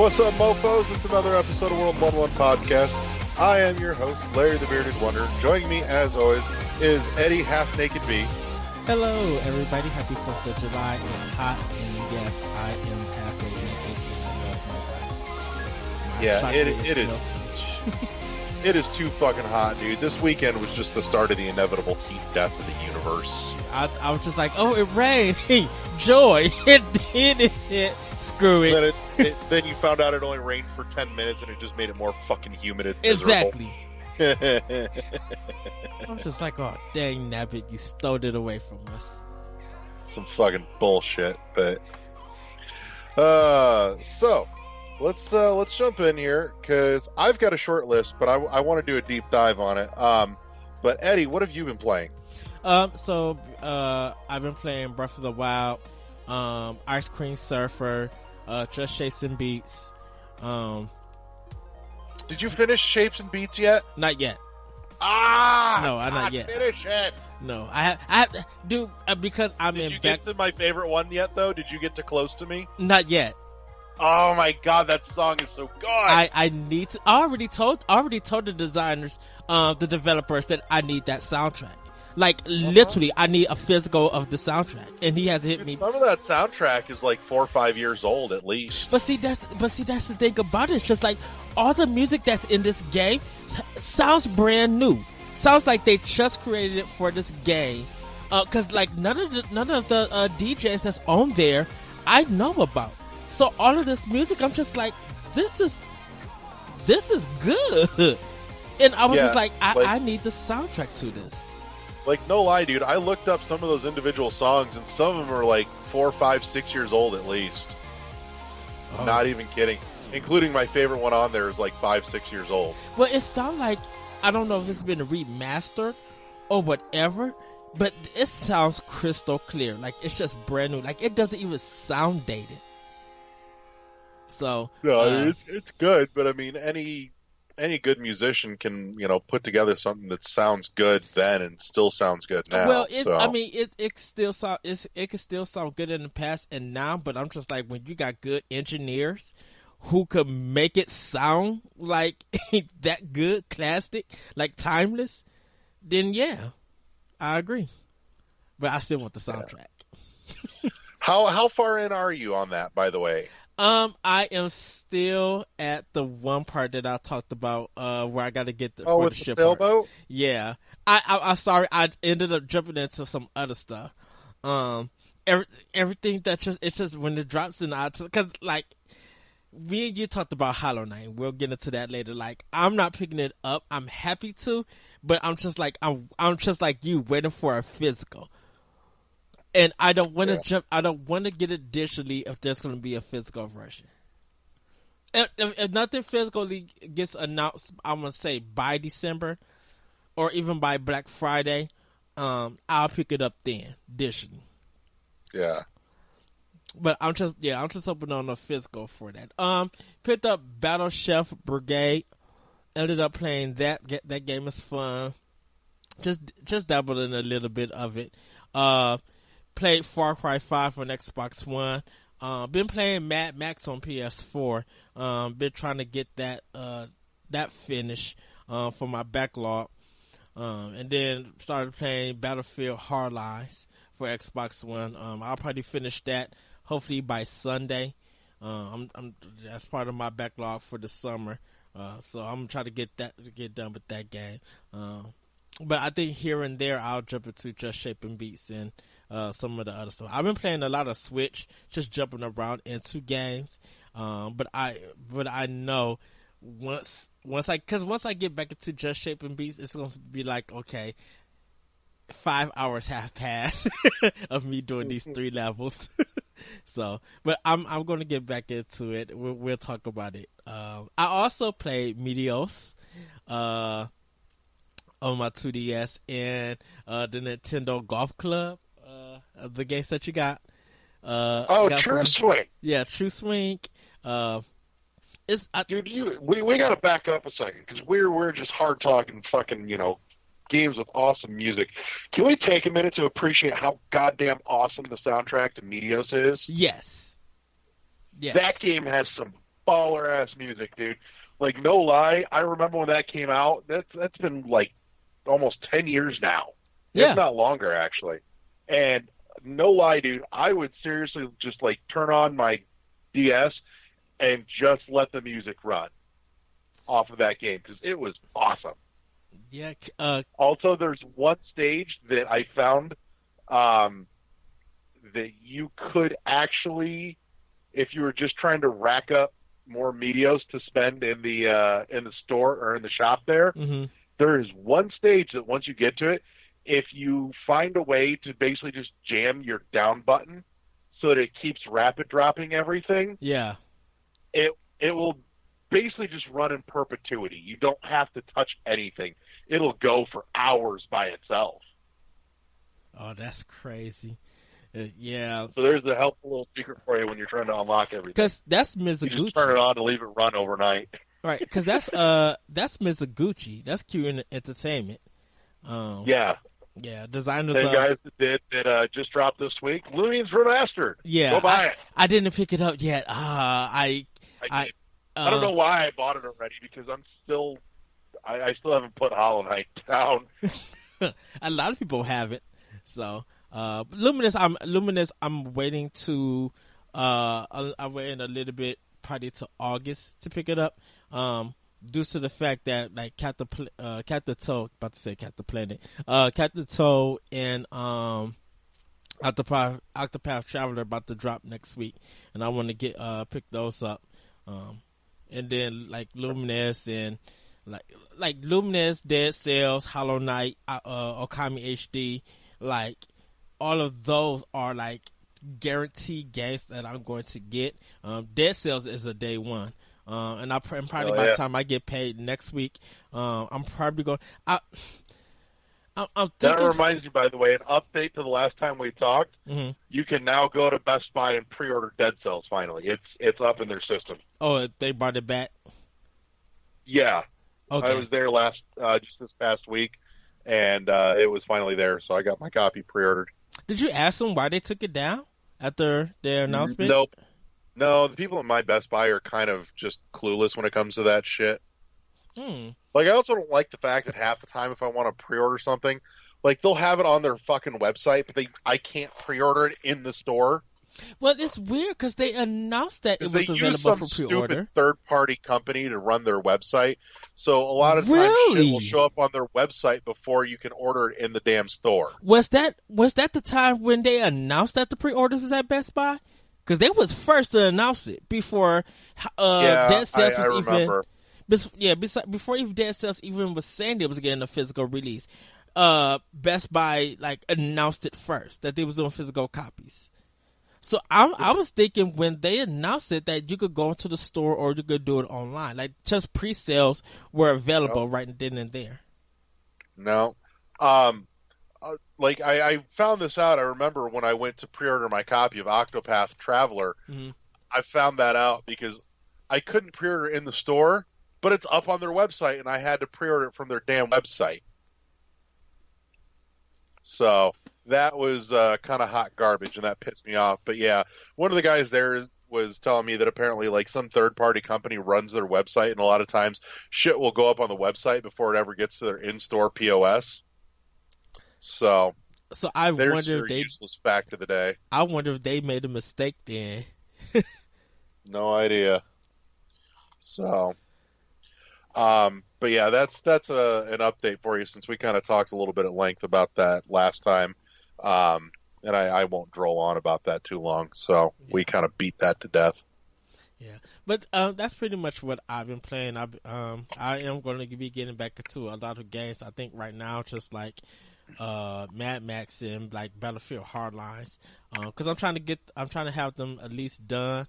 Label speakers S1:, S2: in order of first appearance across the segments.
S1: What's up, mofos? It's another episode of World 1-1 Podcast. I am your host, Larry the Bearded Wonder. Joining me, as always, is Eddie Half Naked B.
S2: Hello, everybody. Happy 4th of July. It's hot, and yes, I am halfway naked.
S1: Yeah, it is. It is too fucking hot, dude. This weekend was just the start of the inevitable heat death of the universe.
S2: I was just like, oh, it rained. Hey, joy. It hit. Screw it.
S1: Then you found out it only rained for 10 minutes, and it just made it more fucking humid and
S2: exactly. I was just like, oh, dang nabbit, you stole it away from us.
S1: Some fucking bullshit, but so let's jump in here because I've got a short list, but I want to do a deep dive on it. But Eddie, what have you been playing?
S2: So I've been playing Breath of the Wild, Ice Cream Surfer, Just Chasing Beats.
S1: Did you finish Shapes and Beats yet?
S2: Not yet. No, not yet.
S1: Finish it.
S2: No, I have, dude, because I'm in.
S1: Did you get to my favorite one yet, though? Did you get to Close to Me?
S2: Not yet.
S1: Oh my god, that song is so good.
S2: I need to. I already told the designers, the developers, that I need that soundtrack. Like literally, I need a physical of the soundtrack, and he hasn't hit me.
S1: Some of that soundtrack is like 4 or 5 years old at least.
S2: But see, that's the thing about it. It's just like all the music that's in this game sounds brand new. Sounds like they just created it for this game. Cause like none of the DJs that's on there I know about. So all of this music, I'm just like, this is good. And I was just like, I need the soundtrack to this.
S1: Like, no lie, dude, I looked up some of those individual songs, and some of them are like 4, 5, 6 years old at least. Oh. Not even kidding. Including my favorite one on there is like 5, 6 years old.
S2: Well, it sounds like, I don't know if it's been remastered or whatever, but it sounds crystal clear. Like, it's just brand new. Like, it doesn't even sound dated. So
S1: no, it's good, but I mean, any good musician can, put together something that sounds good then and still sounds good now.
S2: Well, I mean, it can still sound good in the past and now, but I'm just like, when you got good engineers who could make it sound like that good, classic, like timeless, then yeah, I agree. But I still want the soundtrack.
S1: Yeah. How far in are you on that, by the way?
S2: I am still at the one part that I talked about, where I got to get for
S1: with
S2: the
S1: the
S2: ship
S1: sailboat.
S2: Parts. Yeah, I'm sorry, I ended up jumping into some other stuff. Everything it's just when it drops in the because like me and you talked about Hollow Knight. We'll get into that later. Like, I'm not picking it up. I'm happy to, but I'm just like I'm just like you, waiting for a physical. And I don't want to jump. I don't want to get it digitally if there's going to be a physical version. If nothing physically gets announced, I'm going to say by December or even by Black Friday, I'll pick it up then digitally.
S1: Yeah.
S2: But I'm just hoping on a physical for that. Picked up Battle Chef Brigade. Ended up playing that. That game is fun. Just dabbled in a little bit of it. Played Far Cry 5 on Xbox One. Been playing Mad Max on PS4. Been trying to get that finish for my backlog. And then started playing Battlefield Hardlines for Xbox One. I'll probably finish that hopefully by Sunday. That's part of my backlog for the summer. So I'm trying to get done with that game. But I think here and there I'll jump into Just Shaping Beats and some of the other stuff. I've been playing a lot of Switch, just jumping around into games. But I know once I get back into Just Shaping Beats, it's going to be like, okay, 5 hours have passed of me doing these 3 levels. So, but I'm going to get back into it. We'll talk about it. I also played Meteos on my 2DS and the Nintendo Golf Club, the games that you got.
S1: True Swing.
S2: Yeah, True Swing.
S1: Dude, we got to back up a second because we're just hard talking fucking games with awesome music. Can we take a minute to appreciate how goddamn awesome the soundtrack to Meteos is?
S2: Yes.
S1: That game has some baller ass music, dude. Like, no lie, I remember when that came out. That's been like almost 10 years now, if
S2: Yeah.
S1: not longer, actually. And no lie, dude, I would seriously just like turn on my DS and just let the music run off of that game because it was awesome.
S2: Yeah.
S1: Also, there's one stage that I found that you could actually, if you were just trying to rack up more medios to spend in the store or in the shop there,
S2: Mm-hmm.
S1: there is one stage that once you get to it, if you find a way to basically just jam your down button so that it keeps rapid dropping everything,
S2: Yeah.
S1: it will basically just run in perpetuity. You don't have to touch anything. It'll go for hours by itself.
S2: Oh, that's crazy. Yeah.
S1: So there's a helpful little secret for you when you're trying to unlock everything.
S2: Because that's
S1: You just
S2: Mizuguchi.
S1: turn it on to leave it run overnight.
S2: Right, because that's Mizuguchi. That's Q Entertainment.
S1: Yeah.
S2: Yeah, designers
S1: The
S2: of
S1: guys that did that just dropped this week, Looney's Remastered.
S2: yeah.
S1: Go buy it.
S2: I didn't pick it up yet. I
S1: don't know why I bought it already because I still haven't put Hollow Knight down.
S2: a lot of people haven't. So Luminous, I'm waiting to I'm waiting a little bit, probably to August to pick it up. Due to the fact that like Captain Toe, about to say Captain Planet, Captain Toe and Octopath Traveler about to drop next week, and I want to get pick those up. And then like Luminous and like Luminous, Dead Cells, Hollow Knight, Okami HD, like all of those are like guaranteed games that I'm going to get. Dead Cells is a day one. And probably by the time I get paid next week, I'm probably going. I'm thinking,
S1: that reminds me, by the way, an update to the last time we talked.
S2: Mm-hmm.
S1: You can now go to Best Buy and pre-order Dead Cells. Finally, it's up in their system.
S2: Oh, they brought it back.
S1: Yeah,
S2: Okay.
S1: I was there just this past week, and it was finally there. So I got my copy pre-ordered.
S2: Did you ask them why they took it down after their announcement?
S1: Nope. No, the people at my Best Buy are kind of just clueless when it comes to that shit. Like, I also don't like the fact that half the time if I want to pre-order something, like, they'll have it on their fucking website, but I can't pre-order it in the store.
S2: Well, it's weird because they announced that it was
S1: they use
S2: available
S1: some
S2: for pre-order.
S1: stupid third-party company to run their website. So a lot of times
S2: Really?
S1: shit will show up on their website before you can order it in the damn store.
S2: Was that the time when they announced that the pre-orders was at Best Buy? Because they was first to announce it before Dead Cells was even.
S1: Remember.
S2: Before even Dead Cells even was saying they was getting a physical release, Best Buy like announced it first that they was doing physical copies. So I was thinking when they announced it that you could go into the store or you could do it online. Like just pre-sales were available right then and there.
S1: No. Like I found this out. I remember when I went to pre-order my copy of Octopath Traveler, I found that out because I couldn't pre-order in the store, but it's up on their website, and I had to pre-order it from their damn website. So that was kind of hot garbage, and that pissed me off. But yeah, one of the guys there was telling me that apparently like some third-party company runs their website, and a lot of times shit will go up on the website before it ever gets to their in-store POS. So
S2: I
S1: there's
S2: wonder
S1: your
S2: if they
S1: useless fact of the day.
S2: I wonder if they made a mistake then.
S1: No idea. So, but yeah, that's an update for you since we kind of talked a little bit at length about that last time, and I won't droll on about that too long. So we kind of beat that to death.
S2: Yeah, but that's pretty much what I've been playing. I am going to be getting back into a lot of games. I think right now, just like Mad Max and like Battlefield Hardlines, because I'm trying to have them at least done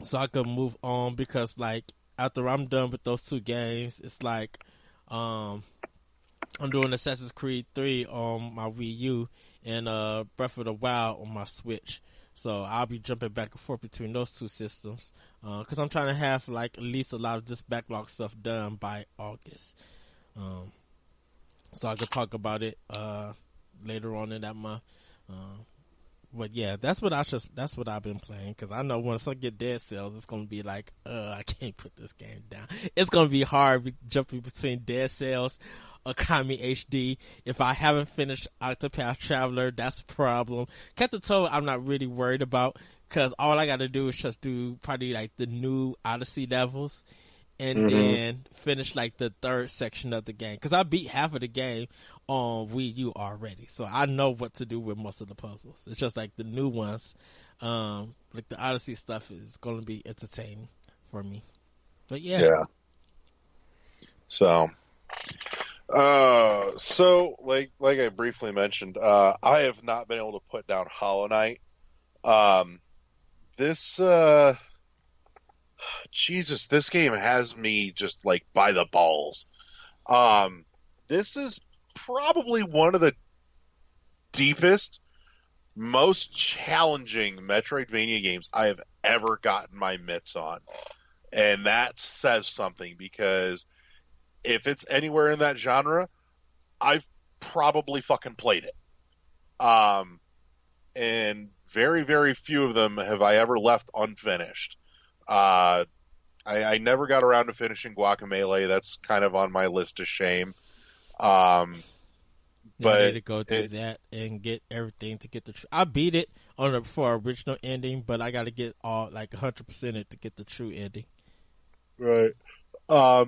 S2: so I can move on. Because like after I'm done with those two games, it's like I'm doing Assassin's Creed 3 on my Wii U and Breath of the Wild on my Switch. So I'll be jumping back and forth between those two systems because I'm trying to have like at least a lot of this backlog stuff done by August. So I could talk about it later on in that month. But yeah, that's what I've been playing because I know once I get Dead Cells, it's gonna be like, I can't put this game down. It's gonna be hard jumping between Dead Cells, Akami HD. If I haven't finished Octopath Traveler, that's a problem. Captain Toad, I'm not really worried about because all I got to do is just do probably like the new Odyssey levels and then finish like the third section of the game because I beat half of the game on Wii U already, so I know what to do with most of the puzzles. It's just like the new ones, like the Odyssey stuff is going to be entertaining for me. But yeah.
S1: So, like I briefly mentioned, I have not been able to put down Hollow Knight. This Jesus, this game has me just like by the balls. This is probably one of the deepest, most challenging Metroidvania games I have ever gotten my mitts on. And that says something because if it's anywhere in that genre, I've probably fucking played it. And very, very few of them have I ever left unfinished. I never got around to finishing Guacamelee. That's kind of on my list of shame. But
S2: I need to go through that and get everything to get the. I beat it for original ending, but I got to get all like 100% it to get the true ending.
S1: Right. I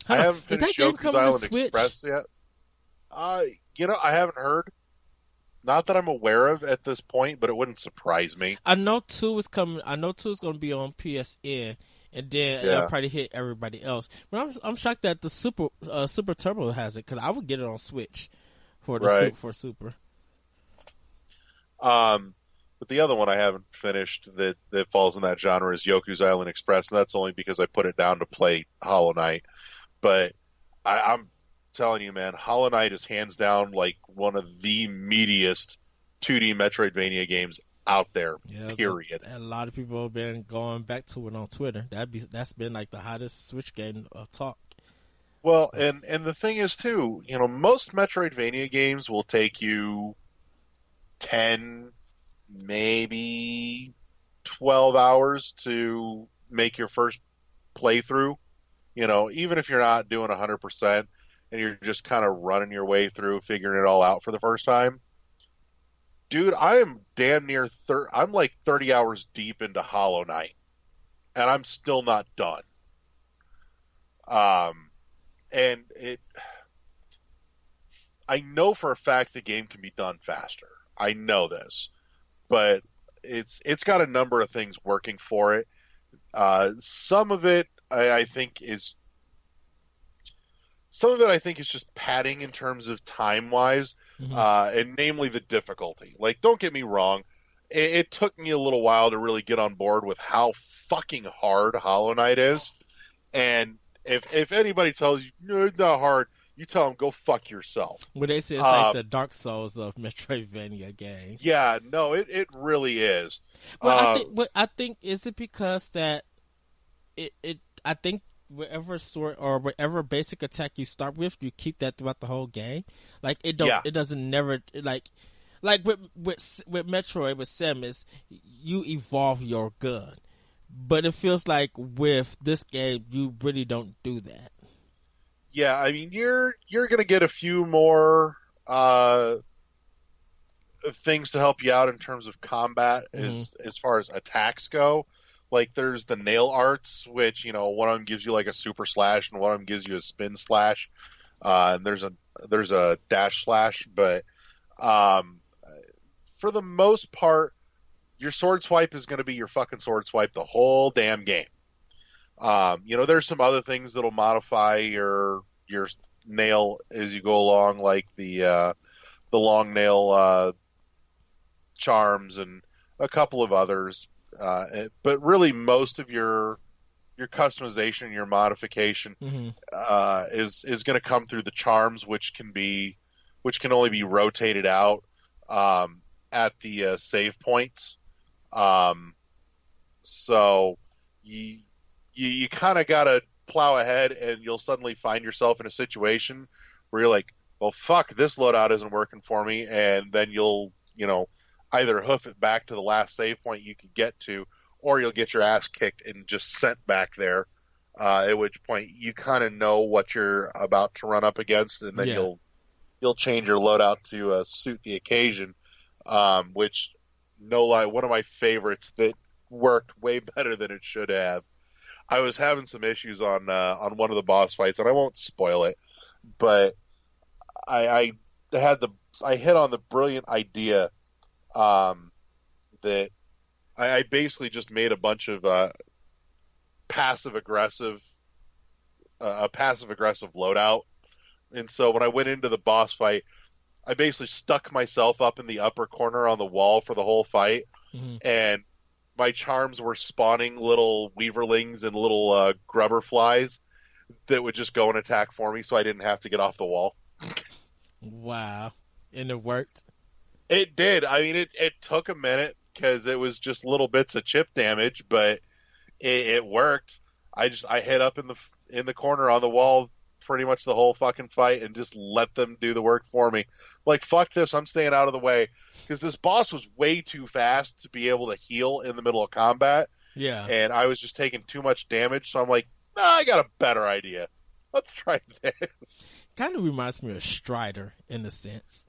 S1: haven't finished Yoku's Island Express yet. I haven't heard. Not that I'm aware of at this point, but it wouldn't surprise me.
S2: I know 2 is coming. I know 2 is going to be on PSN, and then it'll probably hit everybody else. But I'm shocked that the Super Turbo has it because I would get it on Switch for the Super.
S1: But the other one I haven't finished that falls in that genre is Yoku's Island Express, and that's only because I put it down to play Hollow Knight. But I'm telling you, man, Hollow Knight is hands down like one of the meatiest 2D Metroidvania games out there. Yeah, period.
S2: A lot of people have been going back to it on Twitter. That's been like the hottest Switch game of talk.
S1: Well, and the thing is too, most Metroidvania games will take you 10, maybe 12 hours to make your first playthrough. Even if you're not doing 100% and you're just kind of running your way through, figuring it all out for the first time. Dude, I am damn near I'm like 30 hours deep into Hollow Knight, and I'm still not done. And I know for a fact the game can be done faster. I know this, but it's got a number of things working for it. Some of it I think is just padding in terms of time wise, and namely the difficulty. Like, don't get me wrong, it took me a little while to really get on board with how fucking hard Hollow Knight is. And if anybody tells you no, it's not hard, you tell them go fuck yourself.
S2: Well, they say it's like the Dark Souls of Metroidvania games.
S1: Yeah, no, it really is.
S2: Well, I think is it because that I think whatever sword or whatever basic attack you start with, you keep that throughout the whole game. Like it doesn't never like with Metroid with Samus, you evolve your gun, but it feels like with this game you really don't do that.
S1: Yeah, I mean you're gonna get a few more things to help you out in terms of combat as far as attacks go. Like there's the nail arts, which one of them gives you like a super slash, and one of them gives you a spin slash. And there's a dash slash, but for the most part, your sword swipe is going to be your fucking sword swipe the whole damn game. There's some other things that'll modify your nail as you go along, like the long nail charms and a couple of others. But really, most of your customization, your modification, is going to come through the charms, which can only be rotated out at the save points. So you kind of got to plow ahead, and you'll suddenly find yourself in a situation where you're like, well, fuck, this loadout isn't working for me, and then you'll either hoof it back to the last save point you could get to, or you'll get your ass kicked and just sent back there. At which point you kind of know what you're about to run up against, and then you'll change your loadout to suit the occasion. Which, no lie, one of my favorites that worked way better than it should have. I was having some issues on one of the boss fights, and I won't spoil it, but I hit on the brilliant idea that I basically just made a bunch of passive aggressive loadout, and so when I went into the boss fight, I basically stuck myself up in the upper corner on the wall for the whole fight, and my charms were spawning little weaverlings and little grubber flies that would just go and attack for me, so I didn't have to get off the wall.
S2: Wow. And it worked?
S1: It did. I mean, it took a minute because it was just little bits of chip damage, but it worked. I hid up in the corner on the wall pretty much the whole fucking fight and just let them do the work for me. Like, fuck this, I'm staying out of the way. Because this boss was way too fast to be able to heal in the middle of combat.
S2: Yeah.
S1: And I was just taking too much damage, so I'm like, nah, I got a better idea. Let's try this.
S2: Kind of reminds me of Strider in a sense.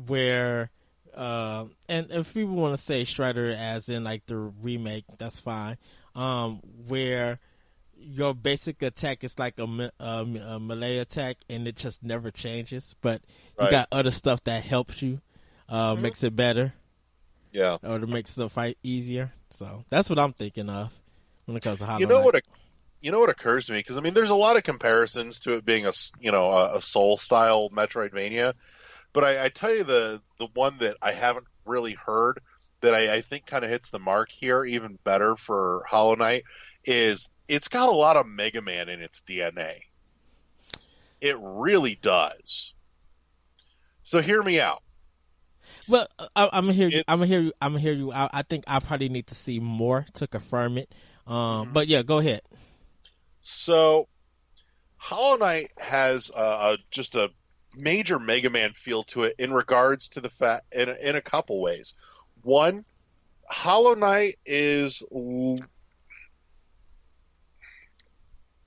S2: Where, and if people want to say Strider as in like the remake, that's fine. Where your basic attack is like a melee attack, and it just never changes. But you got other stuff that helps you, makes it better.
S1: Yeah,
S2: or to make the fight easier. So that's what I'm thinking of when it comes to Hollow Knight.
S1: You know what occurs to me, because I mean, there's a lot of comparisons to it being a Soul style Metroidvania, but I tell you the one that I haven't really heard that I think kind of hits the mark here even better for Hollow Knight is it's got a lot of Mega Man in its DNA. It really does. So hear me out.
S2: Well, I'm gonna hear you. I think I probably need to see more to confirm it. But yeah, go ahead.
S1: So, Hollow Knight has just a major Mega Man feel to it in regards to the fact in a couple ways. One, Hollow Knight is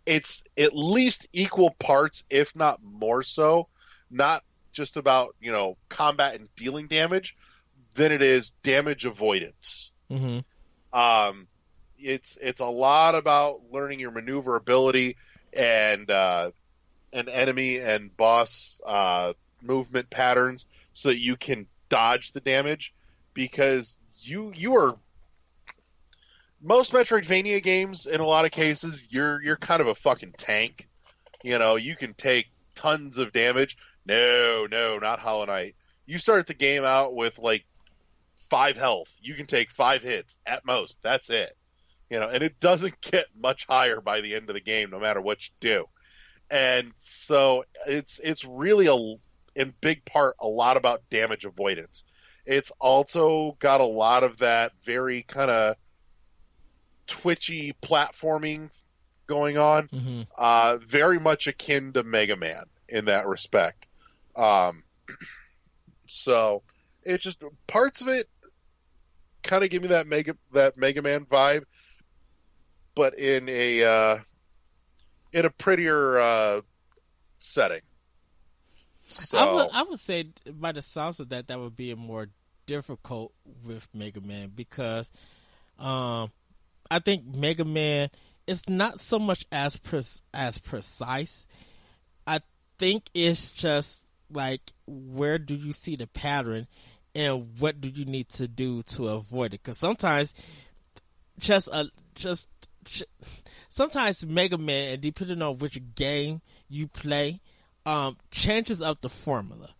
S1: it's at least equal parts, if not more so, not just about combat and dealing damage, than it is damage avoidance. It's a lot about learning your maneuverability and enemy and boss movement patterns so that you can dodge the damage, because you are most Metroidvania games in a lot of cases you're kind of a fucking tank. You can take tons of damage. No, not Hollow Knight. You start the game out with like 5 health. You can take 5 hits at most. That's it. And it doesn't get much higher by the end of the game, no matter what you do. And so it's really in big part a lot about damage avoidance. It's also got a lot of that very kind of twitchy platforming going on, very much akin to Mega Man in that respect. So it's just parts of it kind of give me that Mega Man vibe, but in a prettier setting. So,
S2: I would say by the sounds of that would be a more difficult with Mega Man, because I think Mega Man is not so much as precise. I think it's just like, where do you see the pattern and what do you need to do to avoid it? Because sometimes sometimes Mega Man, depending on which game you play, changes up the formula.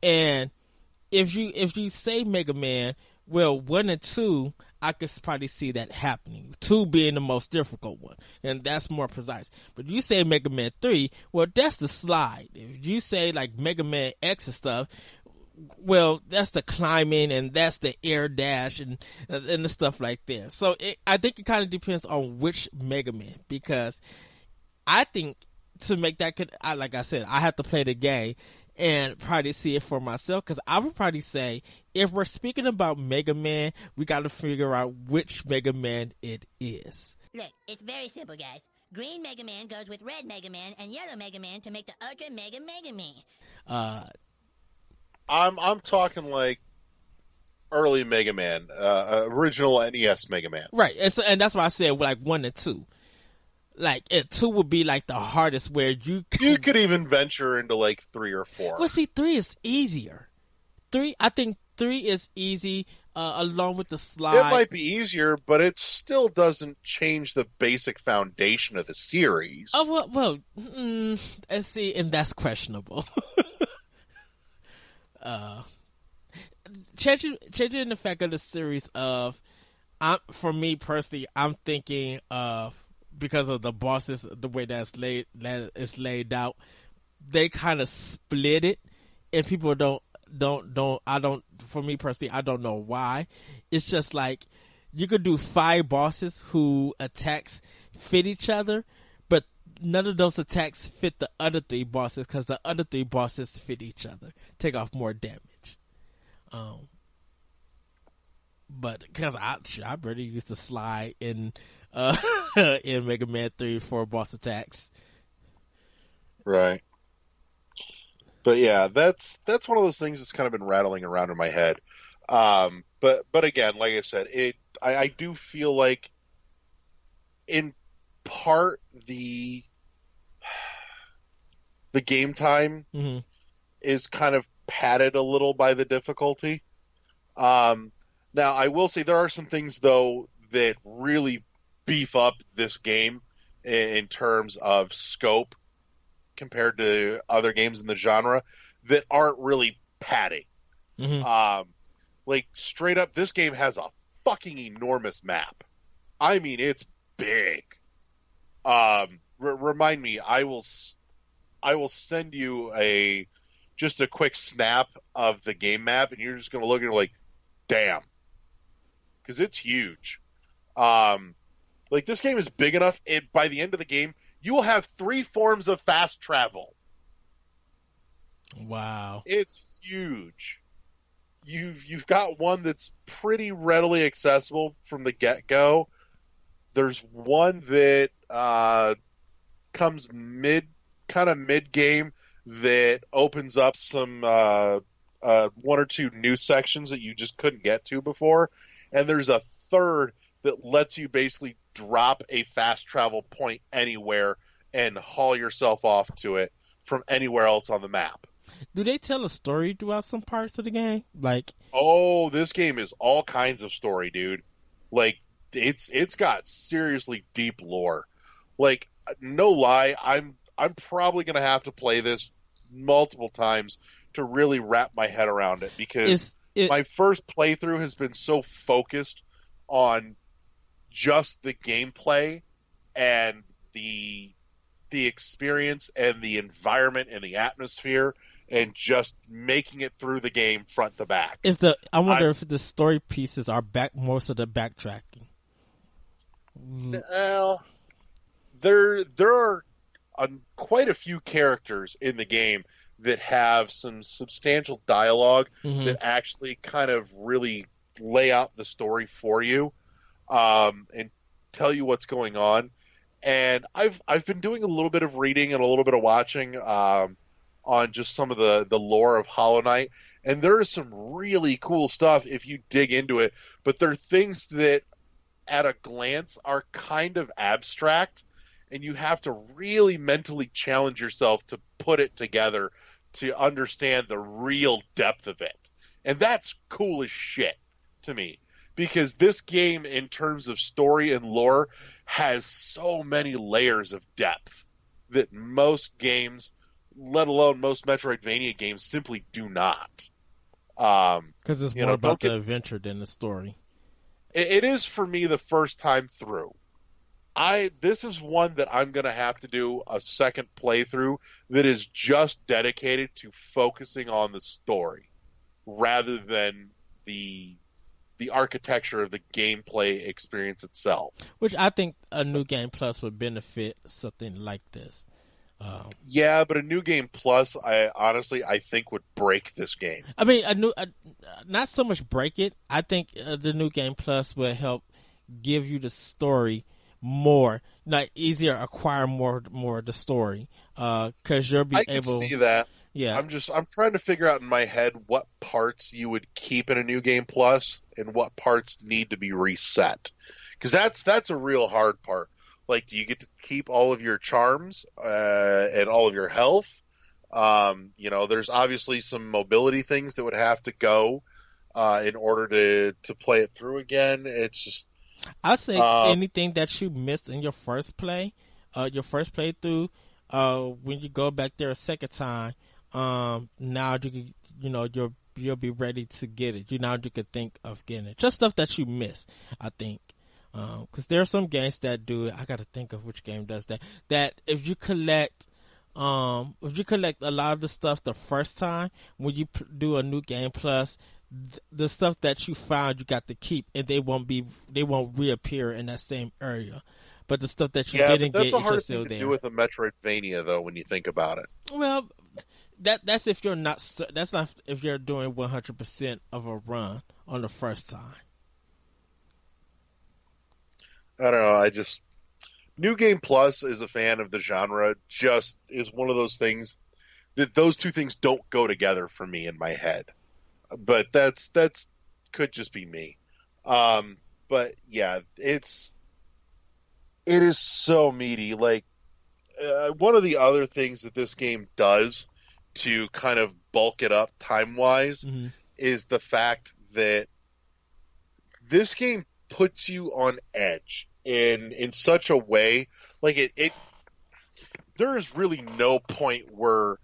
S2: And if you say Mega Man, well, 1 and 2, I could probably see that happening. 2 being the most difficult one, and that's more precise. But you say Mega Man 3, well, that's the slide. If you say like Mega Man X and stuff, well, that's the climbing and that's the air dash and the stuff like that. So I think it kind of depends on which Mega Man, because I think to make that, like I said, I have to play the game, and probably see it for myself, because I would probably say, if we're speaking about Mega Man, we got to figure out which Mega Man it is.
S3: Look, it's very simple, guys. Green Mega Man goes with red Mega Man and yellow Mega Man to make the Ultra Mega Man.
S1: I'm talking like early Mega Man, original NES Mega Man.
S2: Right, and that's why I said like 1 and 2. Like, 2 would be like the hardest, where you
S1: could even venture into like 3 or 4.
S2: Well, see, 3 is easier. I think 3 is easy, along with the slide.
S1: It might be easier, but it still doesn't change the basic foundation of the series.
S2: Oh, well, see, and that's questionable. Changing the fact of the series of, for me personally, I'm thinking of, because of the bosses, the way that it's laid out, they kind of split it, and people for me personally, I don't know why. It's just like, you could do 5 bosses who attacks fit each other, but none of those attacks fit the other 3 bosses, because the other 3 bosses fit each other, take off more damage. But because I really used to slide in in Mega Man 3 for boss attacks.
S1: Right. But yeah, that's one of those things that's kind of been rattling around in my head. But again, like I said, I do feel like, in part, the game time is kind of padded a little by the difficulty. Now, I will say there are some things, though, that really beef up this game in terms of scope compared to other games in the genre that aren't really padding. Like, straight up, this game has a fucking enormous map. I mean, it's big. Remind me, I will send you just a quick snap of the game map, and you're just going to look at it like, damn. Because it's huge. Like, this game is big enough, by the end of the game, you will have 3 forms of fast travel.
S2: Wow.
S1: It's huge. You've got one that's pretty readily accessible from the get-go. There's one that comes mid-game that opens up some 1 or 2 new sections that you just couldn't get to before. And there's a third that lets you basically drop a fast travel point anywhere and haul yourself off to it from anywhere else on the map.
S2: Do they tell a story throughout some parts of the game? Like,
S1: oh, this game is all kinds of story, dude. Like, it's got seriously deep lore. Like, no lie, I'm probably gonna have to play this multiple times to really wrap my head around it, because my first playthrough has been so focused on just the gameplay and the experience and the environment and the atmosphere and just making it through the game front to back.
S2: I wonder if the story pieces are most of the backtracking.
S1: Well, there are quite a few characters in the game that have some substantial dialogue that actually kind of really lay out the story for you, and tell you what's going on. And I've been doing a little bit of reading and a little bit of watching on just some of the lore of Hollow Knight, and there is some really cool stuff if you dig into it. But there are things that, at a glance, are kind of abstract, and you have to really mentally challenge yourself to put it together to understand the real depth of it. And that's cool as shit to me, because this game, in terms of story and lore, has so many layers of depth that most games, let alone most Metroidvania games, simply do not.
S2: Because it's more about the adventure than the story.
S1: It is for me the first time through. This is one that I'm going to have to do a second playthrough that is just dedicated to focusing on the story rather than the architecture of the gameplay experience itself.
S2: Which I think a New Game Plus would benefit something like this.
S1: Yeah, but a New Game Plus, I think would break this game.
S2: I mean, not so much break it. I think the New Game Plus will help give you the story more, not easier acquire more of the story, because you'll be able.
S1: I can see that.
S2: Yeah,
S1: I'm trying to figure out in my head what parts you would keep in a New Game Plus and what parts need to be reset, because that's a real hard part. Like, do you get to keep all of your charms and all of your health? There's obviously some mobility things that would have to go in order to play it through again. It's just,
S2: I say anything that you missed in your first playthrough, when you go back there a second time, now you'll be ready to get it. Now you can think of getting it. Just stuff that you missed, I think. Because there are some games that do it. I got to think of which game does that. That if you collect a lot of the stuff the first time, when you do a New Game Plus, the stuff that you found you got to keep, and they won't reappear in that same area. But the stuff that you didn't get is just still there.
S1: That's a hard thing to do with a Metroidvania, though, when you think about it.
S2: Well, that's if you're not. That's not if you're doing 100% of a run on the first time.
S1: I don't know. New Game Plus is a fan of the genre. Just is one of those things that those two things don't go together for me in my head. But that's could just be me. But yeah, it is so meaty. Like, one of the other things that this game does to kind of bulk it up time-wise is the fact that this game puts you on edge in such a way, like it there is really no point where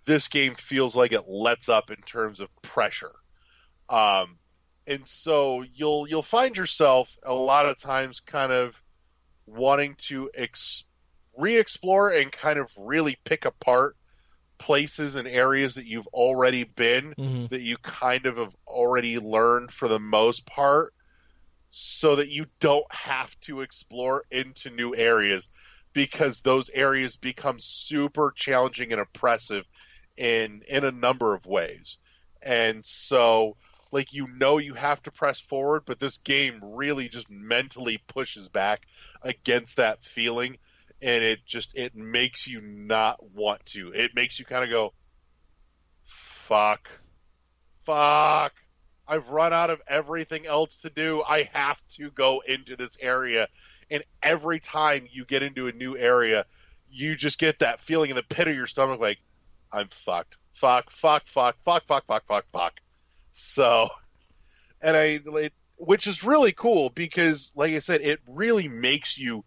S1: this game feels like it lets up in terms of pressure. And so you'll find yourself a lot of times kind of wanting to re-explore and kind of really pick apart places and areas that you've already been, that you kind of have already learned for the most part, so that you don't have to explore into new areas, because those areas become super challenging and oppressive in a number of ways. And so, like, you have to press forward, but this game really just mentally pushes back against that feeling, and it makes you not want to. It makes you kind of go, fuck, I've run out of everything else to do. I have to go into this area. And every time you get into a new area, you just get that feeling in the pit of your stomach, like, I'm fucked. Fuck. So, which is really cool, because, like I said, it really makes you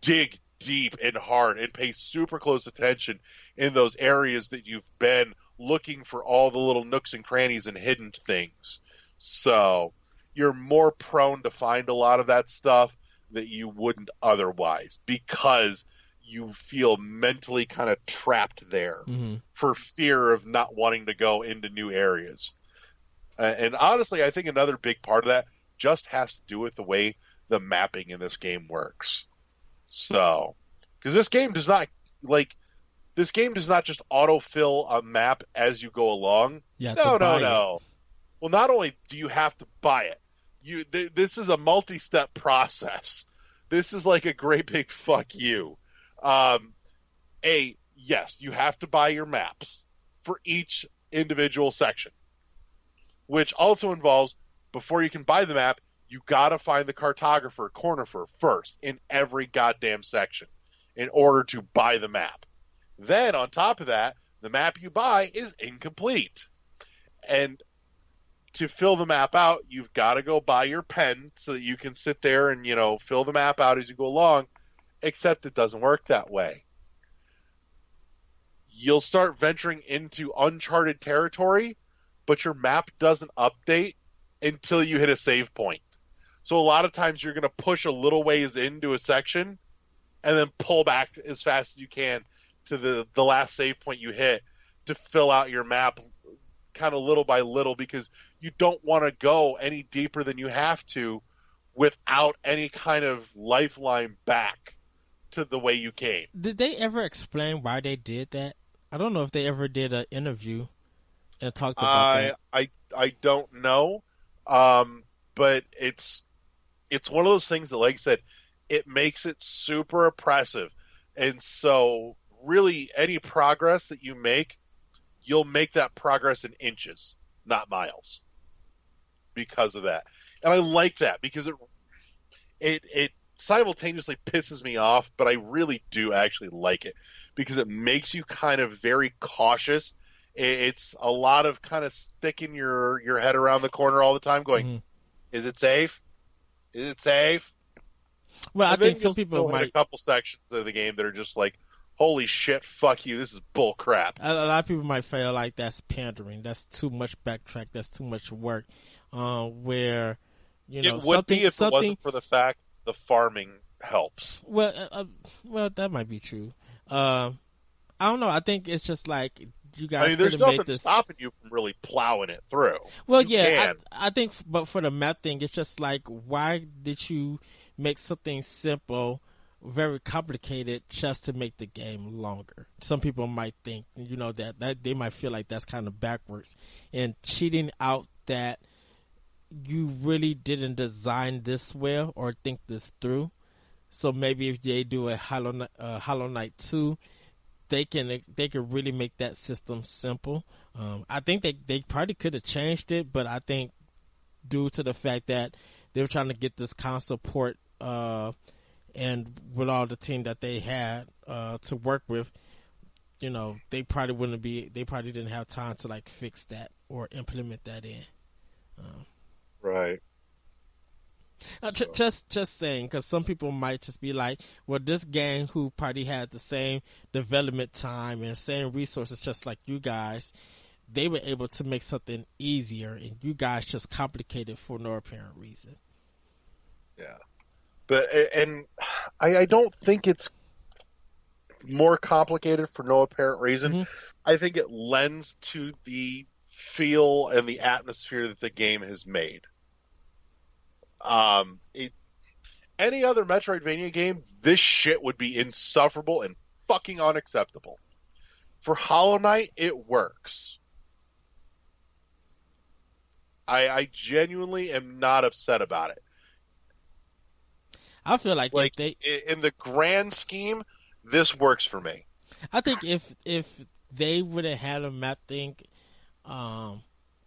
S1: dig deep and hard and pay super close attention in those areas that you've been looking for all the little nooks and crannies and hidden things. So you're more prone to find a lot of that stuff that you wouldn't otherwise, because you feel mentally kind of trapped there for fear of not wanting to go into new areas. And honestly, I think another big part of that just has to do with the way the mapping in this game works. So, because this game does not just autofill a map as you go along. No. Well, not only do you have to buy it, this is a multi-step process. This is like a great big fuck you. Yes, you have to buy your maps for each individual section, which also involves, before you can buy the map, you gotta find the cartographer, Cornifer, first in every goddamn section in order to buy the map. Then, on top of that, the map you buy is incomplete. And to fill the map out, you've got to go buy your pen so that you can sit there and, fill the map out as you go along, except it doesn't work that way. You'll start venturing into uncharted territory, but your map doesn't update until you hit a save point. So a lot of times you're going to push a little ways into a section and then pull back as fast as you can to the last save point you hit to fill out your map kind of little by little, because you don't want to go any deeper than you have to without any kind of lifeline back to the way you came.
S2: Did they ever explain why they did that? I don't know if they ever did an interview and talked about that.
S1: I don't know, but it's one of those things that, like I said, it makes it super oppressive, and so really any progress that you make, you'll make that progress in inches, not miles, because of that. And I like that because it simultaneously pisses me off, but I really do actually like it because it makes you kind of very cautious. It's a lot of kind of sticking your head around the corner all the time going, is it safe? Is it safe?
S2: Well,
S1: And
S2: I think some people might.
S1: A couple sections of the game that are just like, holy shit, fuck you, this is bull crap.
S2: A lot of people might feel like that's pandering. That's too much backtrack. That's too much work. Where,
S1: it would be if it wasn't for the fact the farming helps.
S2: Well, that might be true. I don't know. I think it's just like you guys.
S1: I mean, there's nothing stopping you from really plowing it through.
S2: Well, I think, but for the map thing, it's just like, why did you make something simple very complicated just to make the game longer? Some people might think, that they might feel like that's kind of backwards and cheating out that you really didn't design this well or think this through. So maybe if they do a Hollow Knight 2, they can really make that system simple. I think they probably could have changed it, but I think due to the fact that they were trying to get this console port and with all the team that they had to work with, they probably didn't have time to like fix that or implement that in.
S1: Right.
S2: Just saying, because some people might just be like, well, this game who probably had the same development time and same resources just like you guys, they were able to make something easier, and you guys just complicated for no apparent reason.
S1: Yeah. But, and I don't think it's more complicated for no apparent reason.
S2: Mm-hmm.
S1: I think it lends to the feel and the atmosphere that the game has made. Any other Metroidvania game, this shit would be insufferable and fucking unacceptable. For Hollow Knight, it works. I genuinely am not upset about it.
S2: I feel like if they,
S1: in the grand scheme, this works for me.
S2: I think if they would have had a map thing,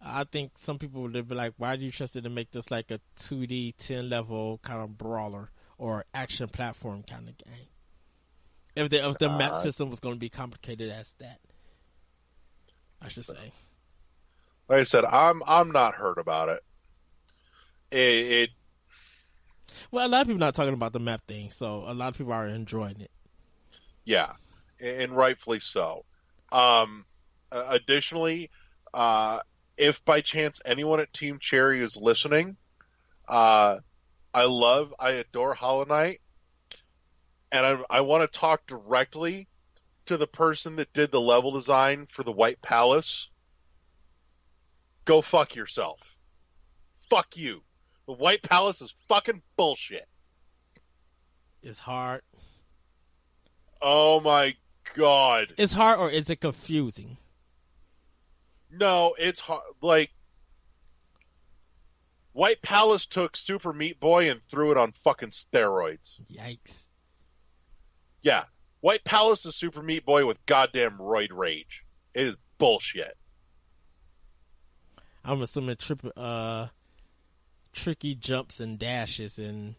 S2: I think some people would be like, why are you trusted to make this like a 2D 10 level kind of brawler or action platform kind of game? If the map system was going to be complicated as that, I should say.
S1: Like I said, I'm not hurt about it.
S2: Well, a lot of people are not talking about the map thing, so a lot of people are enjoying it.
S1: Yeah, and rightfully so. Additionally, if by chance anyone at Team Cherry is listening, I adore Hollow Knight, and I want to talk directly to the person that did the level design for the White Palace. Go fuck yourself. Fuck you. The White Palace is fucking bullshit.
S2: It's hard.
S1: Oh my god.
S2: It's hard, or is it confusing?
S1: No, it's hard. Like, White Palace took Super Meat Boy and threw it on fucking steroids.
S2: Yikes.
S1: Yeah. White Palace is Super Meat Boy with goddamn roid rage. It is bullshit.
S2: I'm assuming tricky jumps and dashes and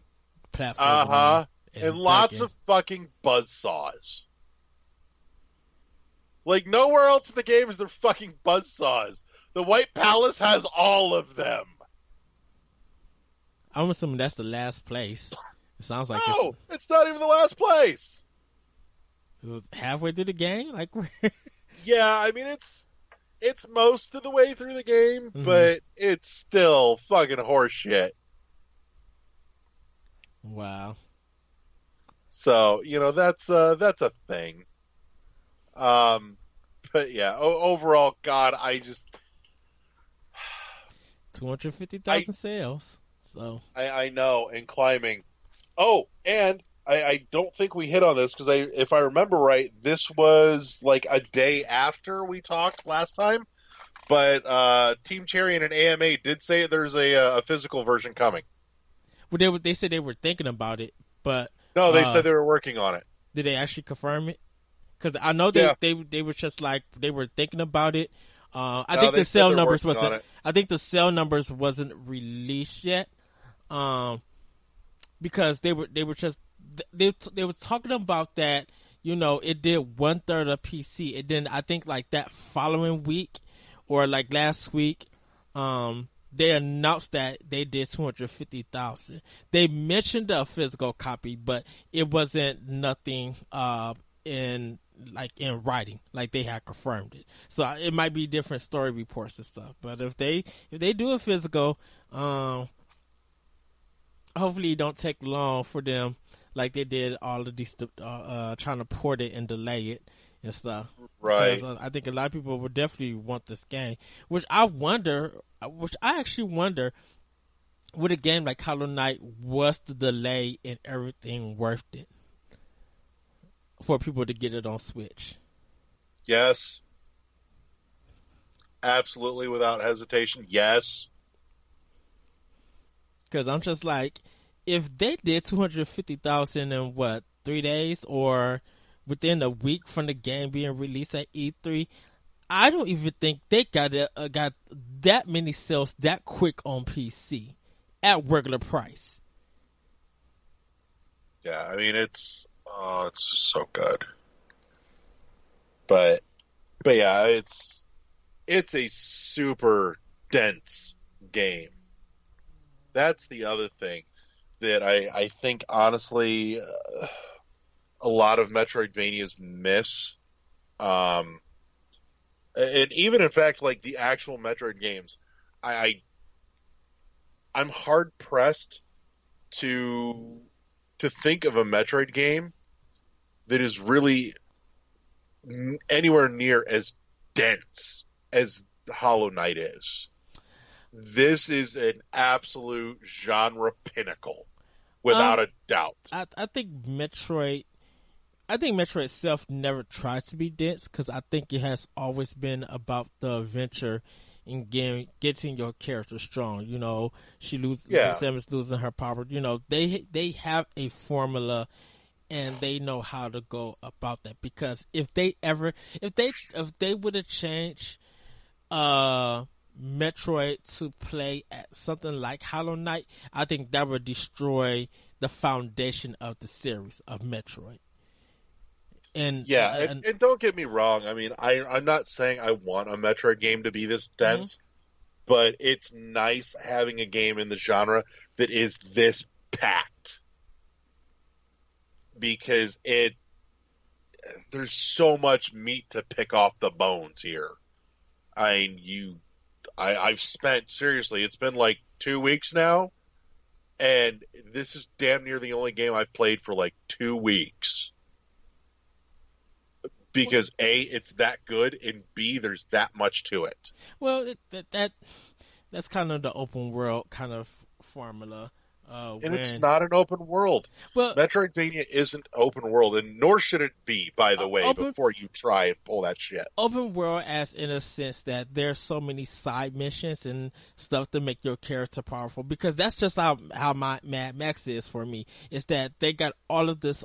S2: platforms.
S1: And lots of fucking buzzsaws. Like, nowhere else in the game is there fucking buzzsaws. The White Palace has all of them.
S2: I'm assuming that's the last place. It sounds like
S1: it's not even the last place.
S2: It was halfway through the game? Like,
S1: yeah, I mean, it's most of the way through the game, but it's still fucking horseshit.
S2: Wow.
S1: So, that's a thing. But yeah, overall, God, I just
S2: 250,000 sales. So
S1: I know, and climbing. Oh, and I don't think we hit on this because if I remember right, this was like a day after we talked last time. But Team Cherry and AMA did say there's a physical version coming.
S2: Well, they said they were thinking about it, but
S1: No, they said they were working on it.
S2: did they actually confirm it? Because I know they were just like they were thinking about it. I think the sale numbers wasn't. I think the sale numbers wasn't released yet. Because they were just they were talking about that. You know, it did 1/3 of PC. It then I think like that following week or like last week, they announced that they did 250,000. They mentioned a physical copy, but it wasn't nothing in writing, like they had confirmed it. So it might be different story reports and stuff. But if they do a physical, hopefully it don't take long for them, like they did all of these trying to port it and delay it and stuff.
S1: Right.
S2: Because, I think a lot of people would definitely want this game, which I actually wonder, with a game like Hollow Knight, was the delay and everything worth it for people to get it on Switch?
S1: Yes. Absolutely, without hesitation, yes.
S2: Because I'm just like, if they did 250,000 in 3 days or within a week from the game being released at E3, I don't even think they got that many sales that quick on PC at regular price.
S1: Yeah, I mean it's just so good. But yeah, it's a super dense game. That's the other thing that I think honestly a lot of Metroidvanias miss. And even in fact, like the actual Metroid games, I'm hard pressed to think of a Metroid game that is really anywhere near as dense as Hollow Knight is. This is an absolute genre pinnacle, without a doubt.
S2: I think Metroid itself never tried to be dense, because I think it has always been about the adventure and getting your character strong. You know, Samus losing her power. You know, they have a formula, and they know how to go about that. Because if they would have changed Metroid to play at something like Hollow Knight, I think that would destroy the foundation of the series of Metroid. And
S1: don't get me wrong. I mean, I'm not saying I want a Metroid game to be this dense, but it's nice having a game in the genre that is this packed, because there's so much meat to pick off the bones here. I've spent, seriously, it's been like 2 weeks now, and this is damn near the only game I've played for like 2 weeks. Because A, it's that good, and B, there's that much to it.
S2: Well, that's kind of the open world kind of formula.
S1: And it's not an open world. Well, Metroidvania isn't open world, and nor should it be, by the way, before you try and pull that shit.
S2: Open world as in a sense that there's so many side missions and stuff to make your character powerful, because that's just how my Mad Max is for me. Is that they got all of this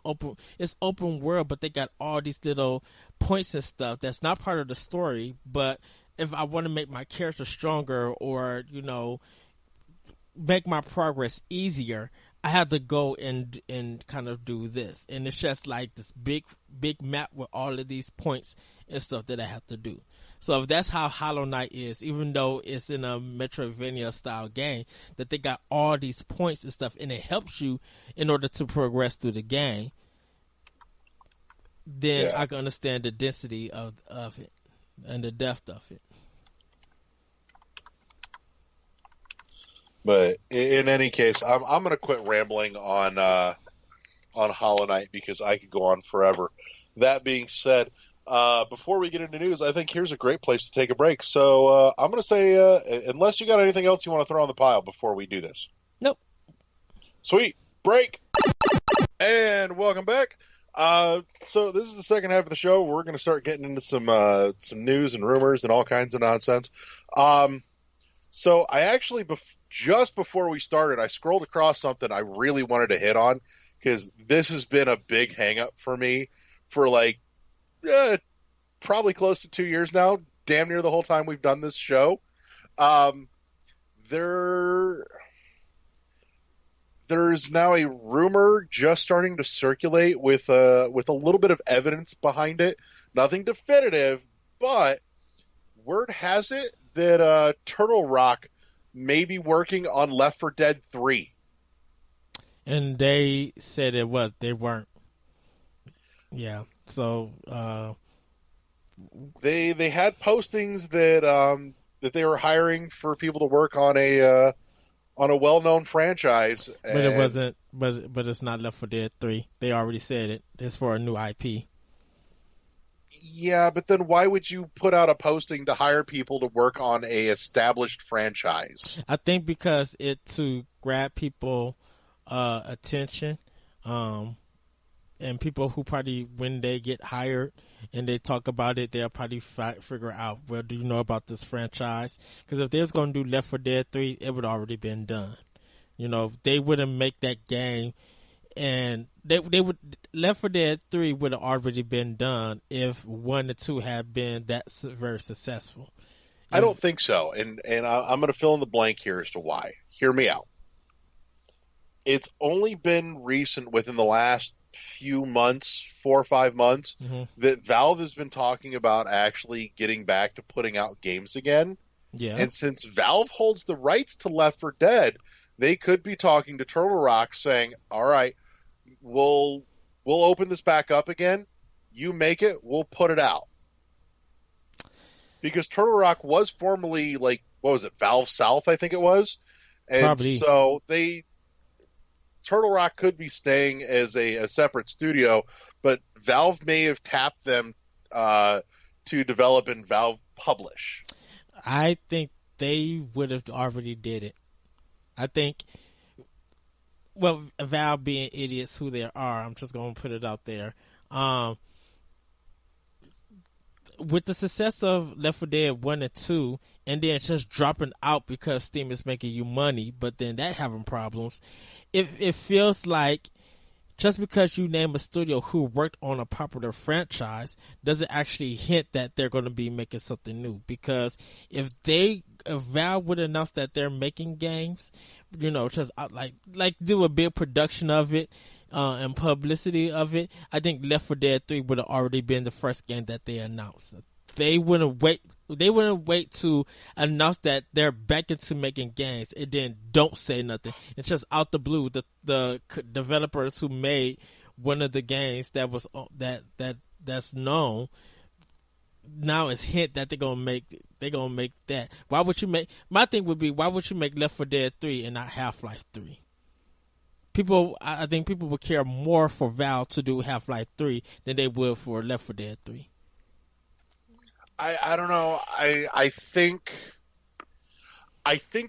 S2: it's open world, but they got all these little points and stuff that's not part of the story, but if I want to make my character stronger or, you know, make my progress easier, I have to go and kind of do this. And it's just like this big map with all of these points and stuff that I have to do. So if that's how Hollow Knight is, even though it's in a Metroidvania style game, that they got all these points and stuff, and it helps you in order to progress through the game, then I can understand the density of it and the depth of it.
S1: But in any case, I'm going to quit rambling on Hollow Knight, because I could go on forever. That being said, before we get into news, I think here's a great place to take a break. So I'm going to say, unless you got anything else you want to throw on the pile before we do this.
S2: Nope.
S1: Sweet. Break. And welcome back. So this is the second half of the show. We're going to start getting into some news and rumors and all kinds of nonsense. So I actually, just before we started, I scrolled across something I really wanted to hit on because this has been a big hang-up for me for probably close to 2 years now, damn near the whole time we've done this show. There's now a rumor just starting to circulate with a little bit of evidence behind it. Nothing definitive, but word has it that Turtle Rock may be working on Left 4 Dead 3.
S2: And they said they weren't. Yeah. So
S1: they had postings that they were hiring for people to work on a well-known franchise.
S2: But it wasn't. But it's not Left 4 Dead 3. They already said it. It's for a new IP.
S1: Yeah, but then why would you put out a posting to hire people to work on a established franchise?
S2: I think because to grab people attention, and people who probably, when they get hired and they talk about it, they'll probably figure out, well, do you know about this franchise? Because if they was going to do Left 4 Dead 3, it would already been done. You know, they wouldn't make that game, and they would Left 4 Dead 3 would have already been done if 1 and 2 had been that very successful.
S1: I don't think so, and I'm going to fill in the blank here as to why. Hear me out. It's only been recent, within the last few months, 4 or 5 months, that Valve has been talking about actually getting back to putting out games again.
S2: Yeah.
S1: And since Valve holds the rights to Left 4 Dead, they could be talking to Turtle Rock saying, all right, we'll open this back up again. You make it, we'll put it out. Because Turtle Rock was formerly, Valve South, I think it was. And
S2: probably.
S1: So Turtle Rock could be staying as a separate studio, but Valve may have tapped them to develop and Valve publish.
S2: I think they would have already did it. I think, well, Valve being idiots who they are, I'm just going to put it out there. With the success of Left 4 Dead 1 and 2, and then just dropping out because Steam is making you money, but then that having problems, it feels like just because you name a studio who worked on a popular franchise doesn't actually hint that they're going to be making something new. Because if Valve would announce that they're making games, you know, just like do a big production of it, and publicity of it, I think Left 4 Dead 3 would have already been the first game that they announced. They wouldn't wait to announce that they're back into making games and then don't say nothing. It's just out the blue. The developers who made one of the games that was that's known now is hint that they're gonna make that. Why would you make? My thing would be, why would you make Left 4 Dead 3 and not Half-Life 3? I think people would care more for Valve to do Half-Life 3 than they would for Left 4 Dead 3.
S1: I don't know. I think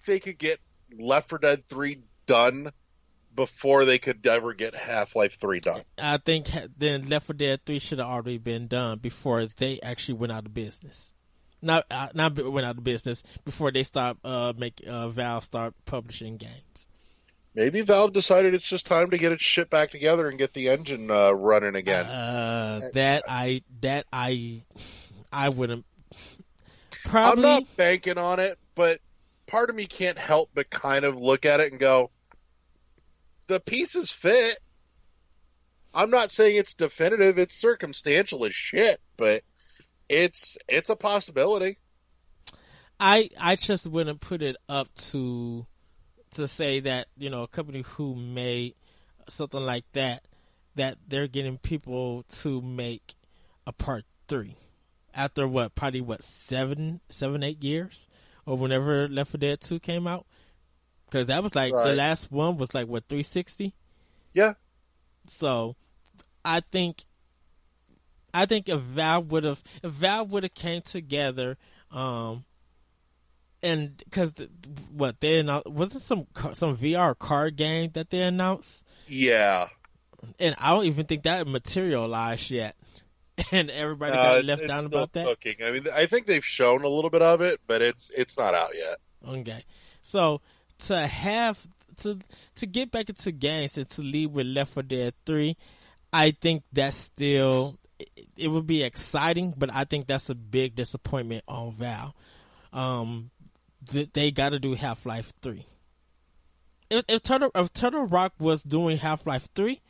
S1: they could get Left 4 Dead 3 done before they could ever get Half-Life 3 done.
S2: I think then Left 4 Dead 3 should have already been done before they actually went out of business. Not went out of business, before they Valve start publishing games.
S1: Maybe Valve decided it's just time to get its shit back together and get the engine running again.
S2: I wouldn't. Probably.
S1: I'm not banking on it, but part of me can't help but kind of look at it and go, the pieces fit. I'm not saying it's definitive. It's circumstantial as shit, but it's a possibility.
S2: I just wouldn't put it up to say that, you know, a company who made something like that they're getting people to make a part 3 after probably 7-8 years, or whenever Left 4 Dead 2 came out, because that was like right. The last one was like 360.
S1: Yeah.
S2: So I think if Valve would have came together, and because they announced, was it some VR card game that they announced?
S1: Yeah.
S2: And I don't even think that materialized yet. And everybody got left
S1: it's
S2: down
S1: still
S2: about that.
S1: cooking. I mean, I think they've shown a little bit of it, but it's not out yet.
S2: Okay. So to have to get back into games and to lead with Left 4 Dead 3, I think that's still it would be exciting, but I think that's a big disappointment on Valve. They got to do Half-Life 3. If Turtle Rock was doing Half-Life 3,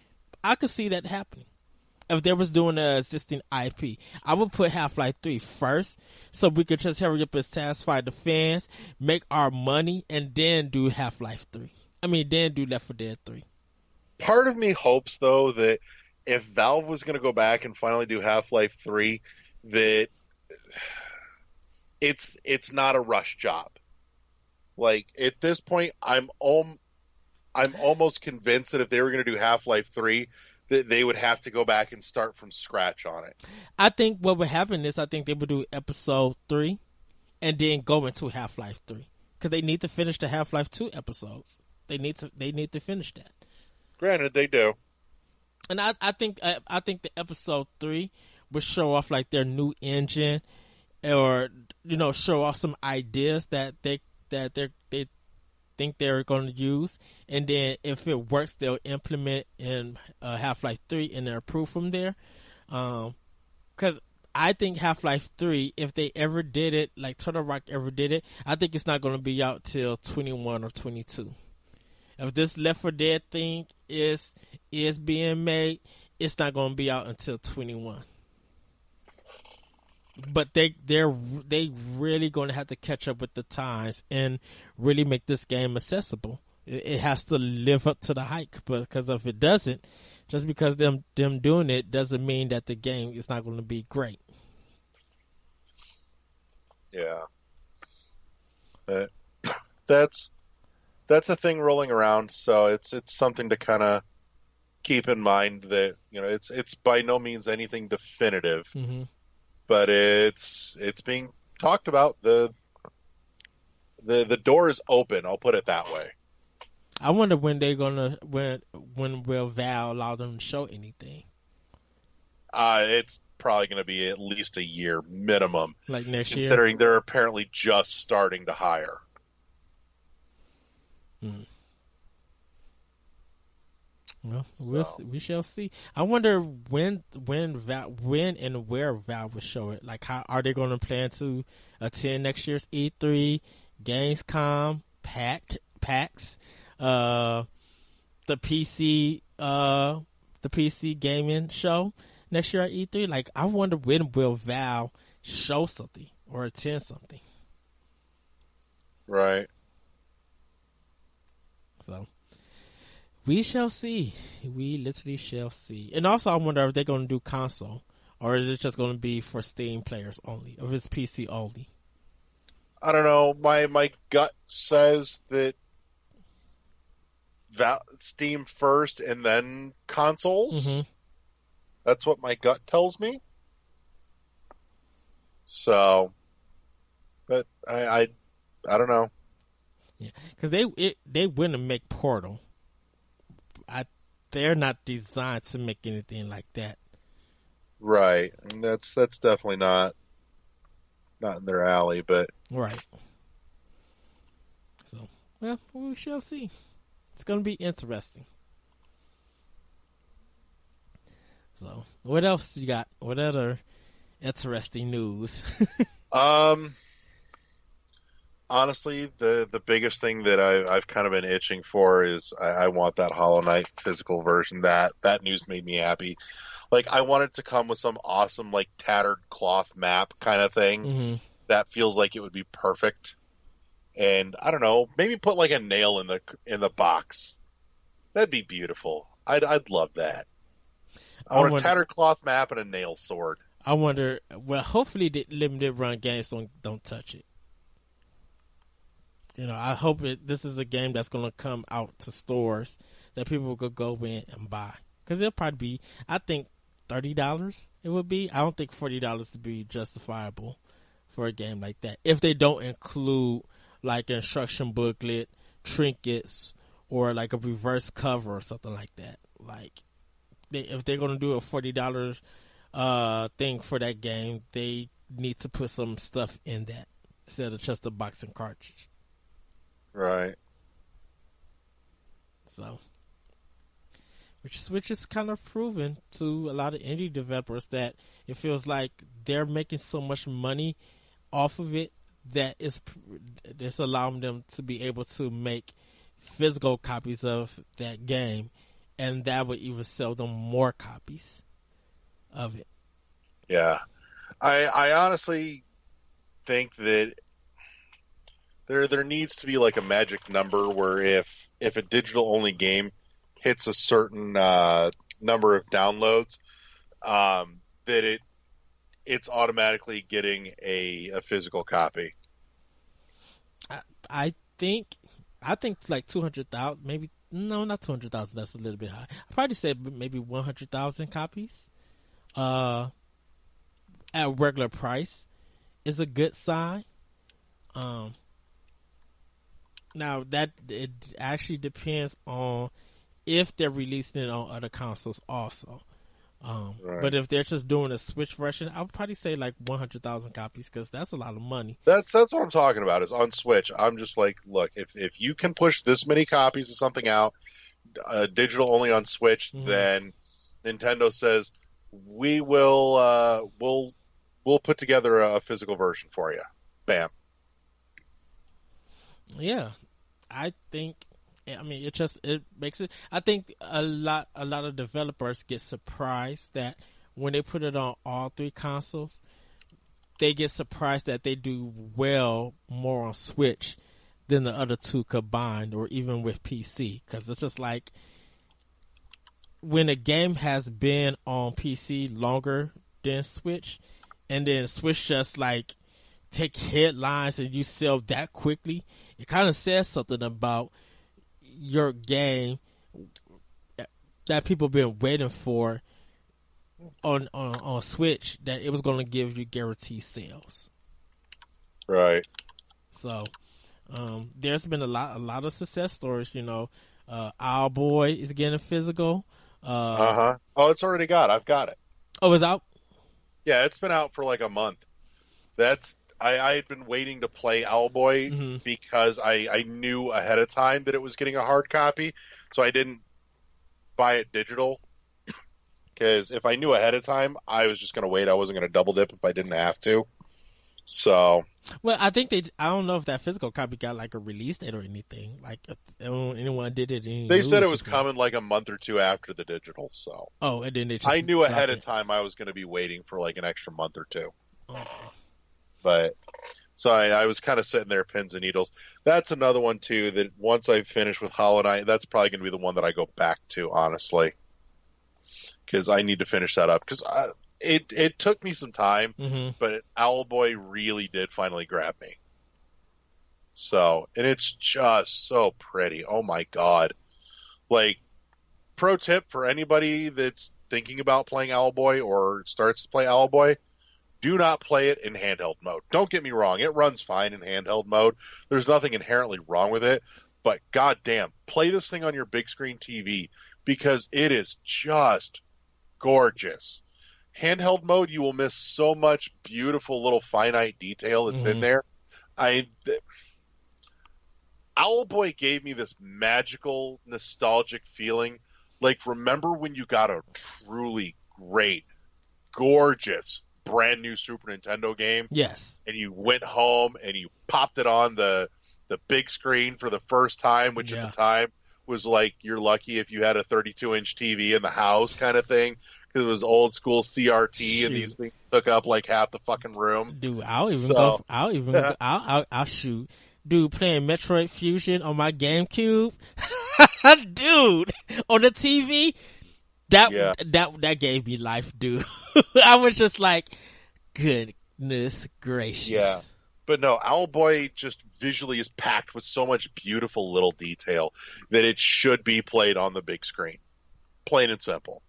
S2: I could see that happening. If they was doing an existing IP, I would put Half-Life 3 first, so we could just hurry up and satisfy the fans, make our money, and then do Half-Life 3. I mean, then do Left 4 Dead 3.
S1: Part of me hopes, though, that if Valve was going to go back and finally do Half-Life 3, that it's not a rush job. Like, at this point, I'm almost convinced that if they were going to do Half-Life 3, that they would have to go back and start from scratch on it.
S2: I think what would happen is I think they would do Episode 3 and then go into Half-Life 3 because they need to finish the Half-Life 2 episodes. They need to finish that.
S1: Granted, they do.
S2: And I think the Episode 3 would show off like their new engine, or show off some ideas that they think they're going to use, and then if it works, they'll implement in Half-Life 3 and they'll approve from there. Because I think Half-Life 3, if they ever did it, like Turtle Rock ever did it, I think it's not going to be out till 21 or 22. If this Left 4 Dead thing is being made, it's not going to be out until 21. But they really going to have to catch up with the times and really make this game accessible. It has to live up to the hype, because if it doesn't, just because them doing it doesn't mean that the game is not going to be great.
S1: Yeah, that's a thing rolling around. So it's something to kind of keep in mind that it's by no means anything definitive.
S2: Mm-hmm.
S1: But it's being talked about. The door is open. I'll put it that way.
S2: I wonder when when will Valve allow them to show anything?
S1: It's probably going to be at least a year minimum,
S2: like next year.
S1: Considering they're apparently just starting to hire.
S2: Well, we shall see. I wonder when and where Valve will show it. Like, how are they going to plan to attend next year's E3, Gamescom, PAX, the PC gaming show next year at E3? Like, I wonder when will Valve show something or attend something.
S1: Right.
S2: So we shall see. We literally shall see. And also, I wonder if they're going to do console, or is it just going to be for Steam players only, or if it's PC only?
S1: I don't know. My gut says that Steam first and then consoles.
S2: Mm-hmm.
S1: That's what my gut tells me. So, but I don't know.
S2: Yeah, because they wouldn't make Portal. They're not designed to make anything like that.
S1: Right, and that's definitely not in their alley. But
S2: right. So, well, we shall see. It's going to be interesting. So, what else you got? What other interesting news?
S1: Honestly, the biggest thing that I've kind of been itching for is I want that Hollow Knight physical version. That news made me happy. Like, I want it to come with some awesome, like, tattered cloth map kind of thing.
S2: Mm-hmm.
S1: That feels like it would be perfect. And I don't know, maybe put like a nail in the box. That'd be beautiful. I'd love that. I want a tattered cloth map and a nail sword.
S2: I wonder. Well, hopefully the limited run games don't touch it. I hope this is a game that's going to come out to stores that people could go in and buy. Because it'll probably be, I think, $30 it would be. I don't think $40 would be justifiable for a game like that. If they don't include, like, an instruction booklet, trinkets, or, like, a reverse cover or something like that. Like, if they're going to do a $40 thing for that game, they need to put some stuff in that instead of just a box and cartridge.
S1: Right.
S2: So, which is kind of proven to a lot of indie developers that it feels like they're making so much money off of it that it's allowing them to be able to make physical copies of that game, and that would even sell them more copies of it.
S1: Yeah. I honestly think that there needs to be like a magic number where if a digital only game hits a certain number of downloads, that it's automatically getting a physical copy.
S2: I think like 200,000, maybe no, not 200,000. That's a little bit high. I'd probably say maybe 100,000 copies. At regular price is a good sign. Now that it actually depends on if they're releasing it on other consoles also.
S1: Right.
S2: But if they're just doing a Switch version, I would probably say like 100,000 copies because that's a lot of money.
S1: That's what I'm talking about is on Switch. I'm just like, look, if you can push this many copies of something out, digital only on Switch, then Nintendo says we will we'll put together a physical version for you. Bam.
S2: Yeah, I think. I mean, it makes it. I think a lot of developers get surprised that when they put it on all three consoles, they get surprised that they do well more on Switch than the other two combined, or even with PC. Because it's just like when a game has been on PC longer than Switch, and then Switch just like take headlines and you sell that quickly, it kind of says something about your game that people been waiting for on Switch, that it was going to give you guaranteed sales.
S1: Right.
S2: So there's been a lot of success stories. You know, Owlboy is getting physical.
S1: Oh, it's already I've got it.
S2: Oh, it's out?
S1: Yeah, it's been out for like a month. I had been waiting to play Owlboy because I knew ahead of time that it was getting a hard copy, so I didn't buy it digital. Because if I knew ahead of time, I was just going to wait. I wasn't going to double dip if I didn't have to. So,
S2: well, I think I don't know if that physical copy got like a release date or anything. Like, if anyone did it.
S1: They said it was coming like a month or two after the digital. So,
S2: and then they just
S1: I knew ahead of time I was going to be waiting for like an extra month or two.
S2: Okay.
S1: But so I was kind of sitting there pins and needles. That's another one too that once I finish with Hollow Knight, that's probably going to be the one that I go back to, honestly, because I need to finish that up. Because it took me some time, but Owlboy really did finally grab me. So, and it's just so pretty. Oh my god! Like, pro tip for anybody that's thinking about playing Owlboy or starts to play Owlboy. Do not play it in handheld mode. Don't get me wrong. It runs fine in handheld mode. There's nothing inherently wrong with it. But goddamn, play this thing on your big screen TV because it is just gorgeous. Handheld mode, you will miss so much beautiful little finite detail that's in there. Owlboy gave me this magical, nostalgic feeling. Like, remember when you got a truly great, gorgeous, brand new Super Nintendo game?
S2: Yes.
S1: And you went home and you popped it on the big screen for the first time, which at the time was like you're lucky if you had a 32-inch TV in the house kind of thing, because it was old school CRT and these things took up like half the fucking room.
S2: Dude, I'll shoot. Dude, playing Metroid Fusion on my GameCube. Dude, on the TV. That gave me life, dude. I was just like, goodness gracious.
S1: Yeah. But no, Owlboy just visually is packed with so much beautiful little detail that it should be played on the big screen. Plain and simple.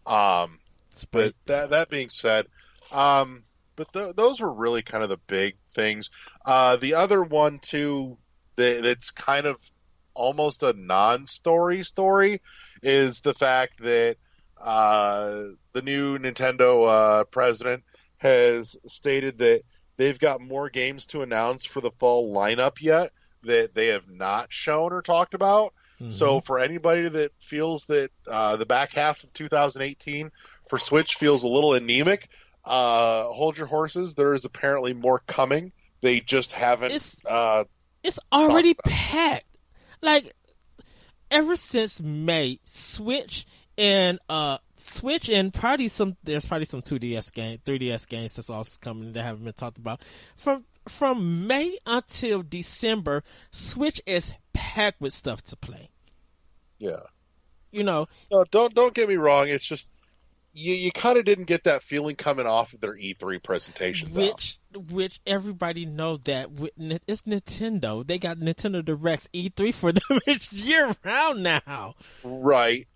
S1: But that being said, those were really kind of the big things. The other one, too, that's kind of almost a non-story story is the fact that the new Nintendo president has stated that they've got more games to announce for the fall lineup yet that they have not shown or talked about.
S2: Mm-hmm.
S1: So for anybody that feels that the back half of 2018 for Switch feels a little anemic, hold your horses. There is apparently more coming. They just haven't.
S2: It's already packed. Like, ever since May, Switch and probably there's probably some 3DS games that's also coming that haven't been talked about. From May until December, Switch is packed with stuff to play.
S1: Yeah.
S2: No,
S1: don't get me wrong. It's just you kind of didn't get that feeling coming off of their E3 presentation,
S2: which everybody know that it's Nintendo. They got Nintendo Directs. E3 for them is year round now.
S1: Right.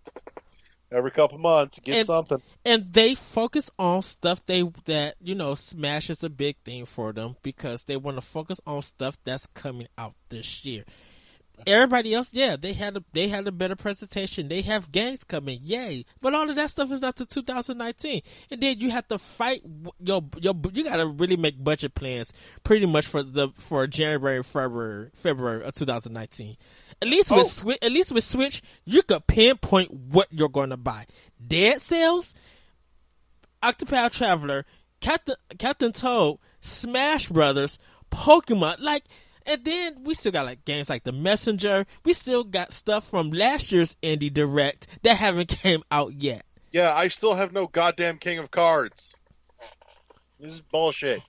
S1: Every couple months, get something.
S2: And they focus on stuff Smash is a big thing for them because they want to focus on stuff that's coming out this year. Everybody else, they had a better presentation. They have games coming, yay! But all of that stuff is not to 2019. And then you have to fight you got to really make budget plans pretty much for January, February of 2019. At least with Switch, you could pinpoint what you're going to buy. Dead Cells, Octopath Traveler, Captain Toad, Smash Brothers, Pokemon, and then we still got games like The Messenger. We still got stuff from last year's Indie Direct that haven't came out yet.
S1: Yeah, I still have no goddamn King of Cards. This is bullshit.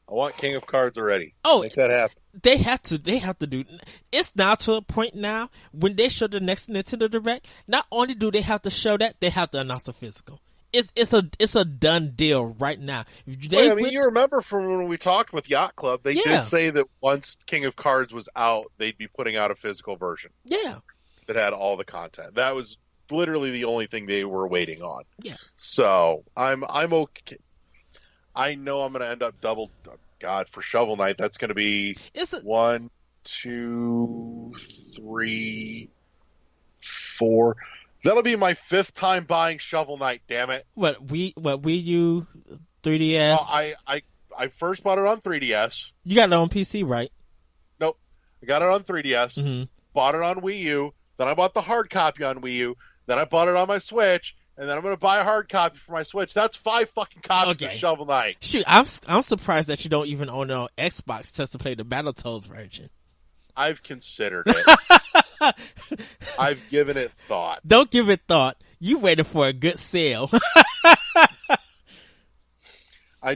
S1: I want King of Cards already.
S2: Oh,
S1: make that happen.
S2: They have to do. It's now to a point now when they show the next Nintendo Direct. Not only do they have to show that, they have to announce the physical. It's a done deal right now.
S1: You remember from when we talked with Yacht Club, they did say that once King of Cards was out, they'd be putting out a physical version.
S2: Yeah,
S1: that had all the content. That was literally the only thing they were waiting on.
S2: Yeah.
S1: So I'm okay. I know I'm going to end up double. God, for Shovel Knight, that's going to be 1, 2, 3, 4. That'll be my 5th time buying Shovel Knight. Damn it!
S2: What Wii U, 3DS?
S1: I first bought it on 3DS.
S2: You got it on PC, right?
S1: Nope, I got it on 3DS.
S2: Mm-hmm.
S1: Bought it on Wii U. Then I bought the hard copy on Wii U. Then I bought it on my Switch. And then I'm going to buy a hard copy for my Switch. That's 5 fucking copies of Shovel Knight.
S2: Shoot, I'm surprised that you don't even own it on Xbox just to play the Battletoads version.
S1: I've considered it. I've given it thought.
S2: Don't give it thought. You waited for a good sale.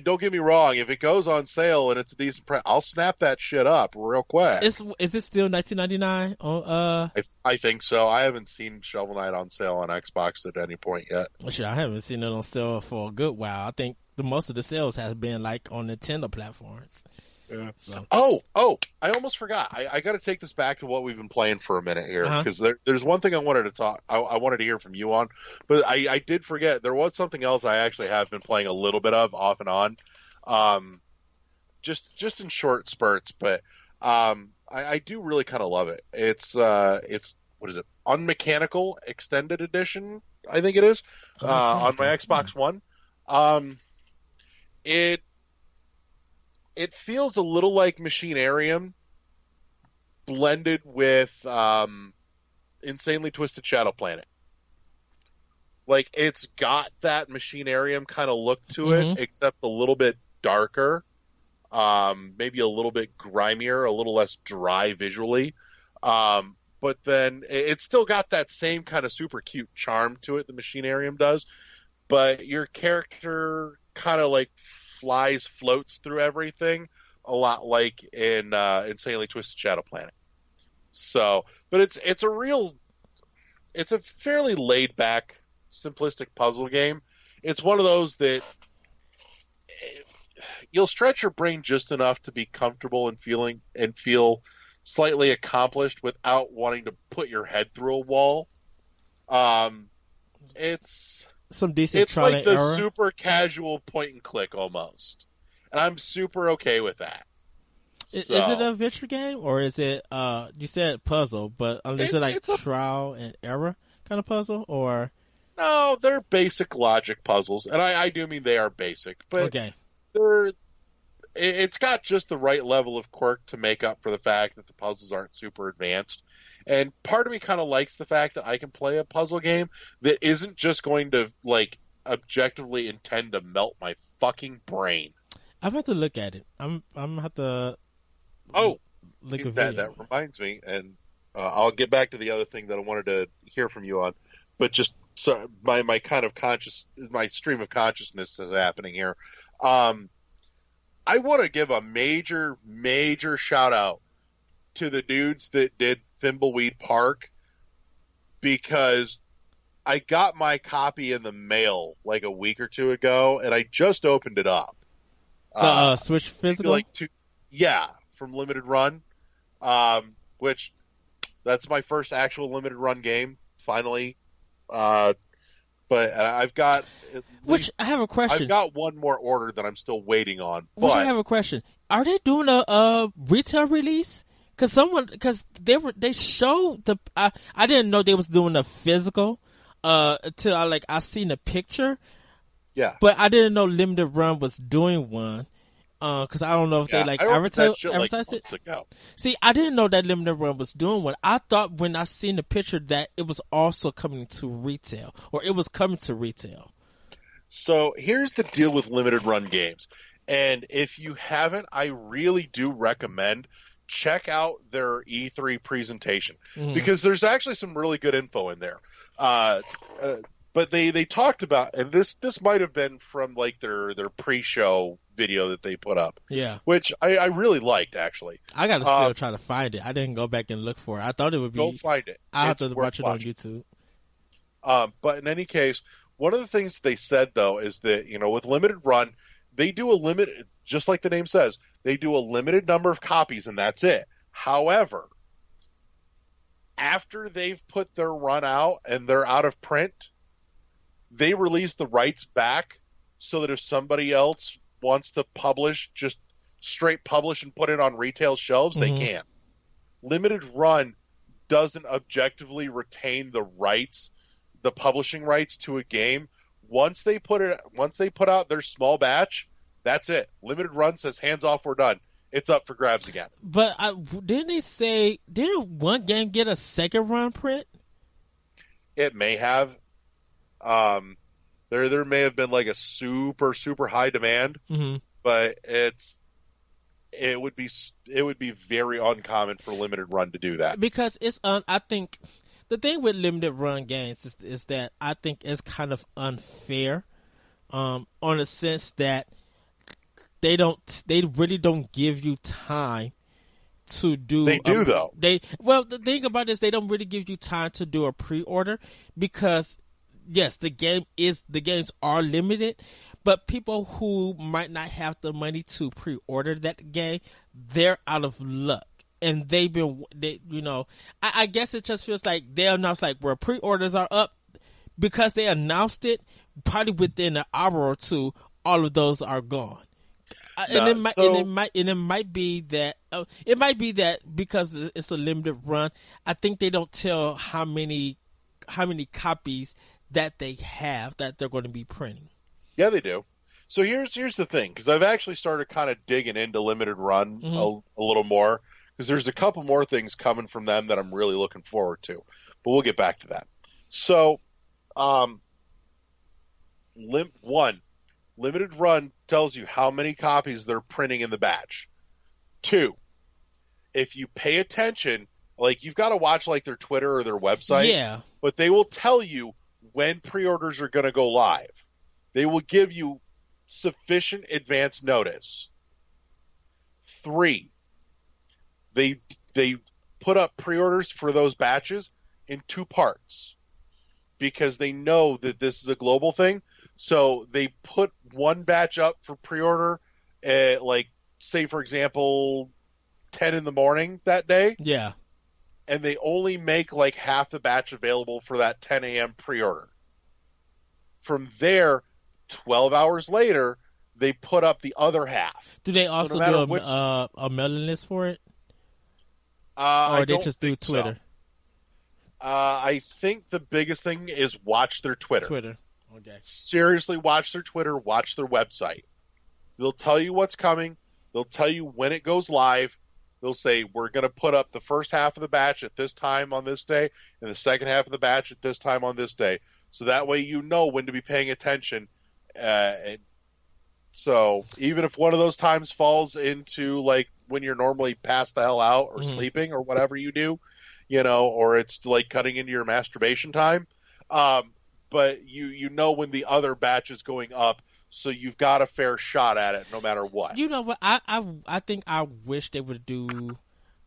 S1: Don't get me wrong. If it goes on sale and it's a decent price, I'll snap that shit up real quick.
S2: Is it still $19.99?
S1: I think so. I haven't seen Shovel Knight on sale on Xbox at any point yet.
S2: Well, sure, I haven't seen it on sale for a good while. I think most of the sales has been on Nintendo platforms.
S1: Yeah.
S2: So.
S1: Oh! I almost forgot. I got to take this back to what we've been playing for a minute here because there's one thing I wanted to talk. I wanted to hear from you on, but I did forget there was something else I actually have been playing a little bit of off and on, just in short spurts. But I do really kind of love it. It's what is it? Unmechanical Extended Edition, I think it is, on my Xbox One. It feels a little like Machinarium blended with Insanely Twisted Shadow Planet. It's got that Machinarium kind of look to it, except a little bit darker, maybe a little bit grimier, a little less dry visually. But then it's still got that same kind of super cute charm to it the Machinarium does. But your character kind of floats through everything a lot like in Insanely Twisted Shadow Planet. So, but it's a fairly laid back, simplistic puzzle game. It's one of those that you'll stretch your brain just enough to be comfortable and feel slightly accomplished without wanting to put your head through a wall. It's
S2: some decent
S1: It's like the
S2: error.
S1: super casual point and click almost. And I'm super okay with that.
S2: Is it a adventure game or is it, you said puzzle, but is it
S1: it's a
S2: trial and error kind of puzzle or?
S1: No, they're basic logic puzzles, and I do mean they are basic, but
S2: Okay.
S1: it's got just the right level of quirk to make up for the fact that the puzzles aren't super advanced. And part of me kind of likes the fact that I can play a puzzle game that isn't just going to, like, objectively intend to melt my fucking brain.
S2: I'm about to look at it. I'm gonna have to
S1: Oh,
S2: look a
S1: that
S2: video.
S1: reminds me, and I'll get back to the other thing that I wanted to hear from you on, but just so my kind of my stream of consciousness is happening here. I want to give a major shout out to the dudes that did Thimbleweed Park, because I got my copy in the mail like a week or two ago, and I just opened it up.
S2: The Switch Physical?
S1: Yeah, from Limited Run, which that's my first actual Limited Run game, finally. But I've got...
S2: Which, I have a question.
S1: I've got one more order that I'm still waiting on.
S2: Which I have a question. Are they doing a retail release? Because they showed the... I didn't know they was doing a physical until I seen a picture.
S1: Yeah.
S2: But I didn't know Limited Run was doing one. Because I don't know if they advertised it.
S1: Ago.
S2: See, I didn't know that Limited Run was doing one. I thought when I seen the picture that it was also coming to retail, or it was coming to retail.
S1: So here's the deal with Limited Run games, and if you haven't, I really do recommend check out their E3 presentation, because there's actually some really good info in there. But they talked about, and this might have been from like their pre-show video that they put up.
S2: Yeah.
S1: Which I really liked, actually.
S2: I gotta still try to find it. I didn't go back and look for it. I thought it would be.
S1: Go find it.
S2: I'll have to watch it on YouTube.
S1: But in any case, one of the things they said though is that, with Limited Run, they do a limited, just like the name says, they do a limited number of copies and that's it. However, after they've put their run out and they're out of print, they release the rights back so that if somebody else wants to publish, just straight publish and put it on retail shelves, they can. Limited Run doesn't objectively retain the rights, the publishing rights to a game. Once they put out their small batch, that's it. Limited Run says, hands off, we're done. It's up for grabs again.
S2: But didn't one game get a second run print?
S1: It may have. There may have been like a super high demand, but it would be very uncommon for Limited Run to do that,
S2: because it's I think the thing with Limited Run games is that I think it's kind of unfair, on a sense that they really don't give you time to do.
S1: They do though.
S2: The thing about it is they don't really give you time to do a pre-order, because yes, the games are limited, but people who might not have the money to pre-order that game, they're out of luck. And I guess it just feels like they announced where pre-orders are up, because they announced it, probably within an hour or two, all of those are gone. It might be that because it's a limited run, I think they don't tell how many copies that they have that they're going to be printing.
S1: Yeah, they do. So here's the thing, because I've actually started kind of digging into Limited Run a little more, because there's a couple more things coming from them that I'm really looking forward to, but we'll get back to that. So, Limited Run tells you how many copies they're printing in the batch. 2, if you pay attention, you've got to watch their Twitter or their website.
S2: Yeah.
S1: But they will tell you when pre-orders are going to go live. They will give you sufficient advance notice. 3, they put up pre-orders for those batches in 2 parts, because they know that this is a global thing. So they put one batch up for pre-order at, say, for example, 10 in the morning that day.
S2: Yeah.
S1: And they only make half the batch available for that 10 a.m. pre-order. From there, 12 hours later, they put up the other half.
S2: Do they also do a mailing list for it? Or they just do Twitter?
S1: So. I think the biggest thing is watch their Twitter.
S2: Twitter. Okay.
S1: Seriously, watch their Twitter, watch their website. They'll tell you what's coming. They'll tell you when it goes live. They'll say, we're going to put up the first half of the batch at this time on this day, and the second half of the batch at this time on this day. So that way you know when to be paying attention. And so even if one of those times falls into like when you're normally passed the hell out or sleeping or whatever you do, you know, or it's like cutting into your masturbation time, but you know when the other batch is going up, so you've got a fair shot at it no matter what.
S2: You know what? I think I wish they would do,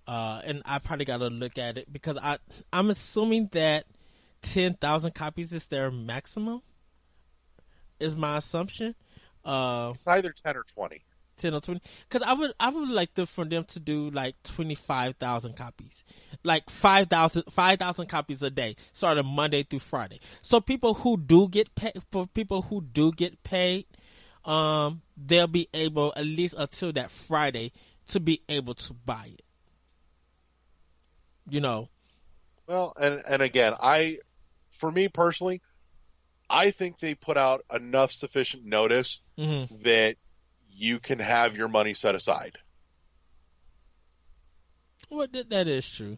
S2: and I probably got to look at it because I'm assuming that 10,000 copies is their maximum. Is my assumption.
S1: It's either 10 or 20.
S2: 10 or 20, because I would like for them to do like 25,000 copies, like 5,000 copies a day, starting Monday through Friday. So people who do get paid, they'll be able at least until that Friday to be able to buy it. You know.
S1: Well, and again, for me personally, I think they put out enough sufficient notice that you can have your money set aside.
S2: Well, that is true.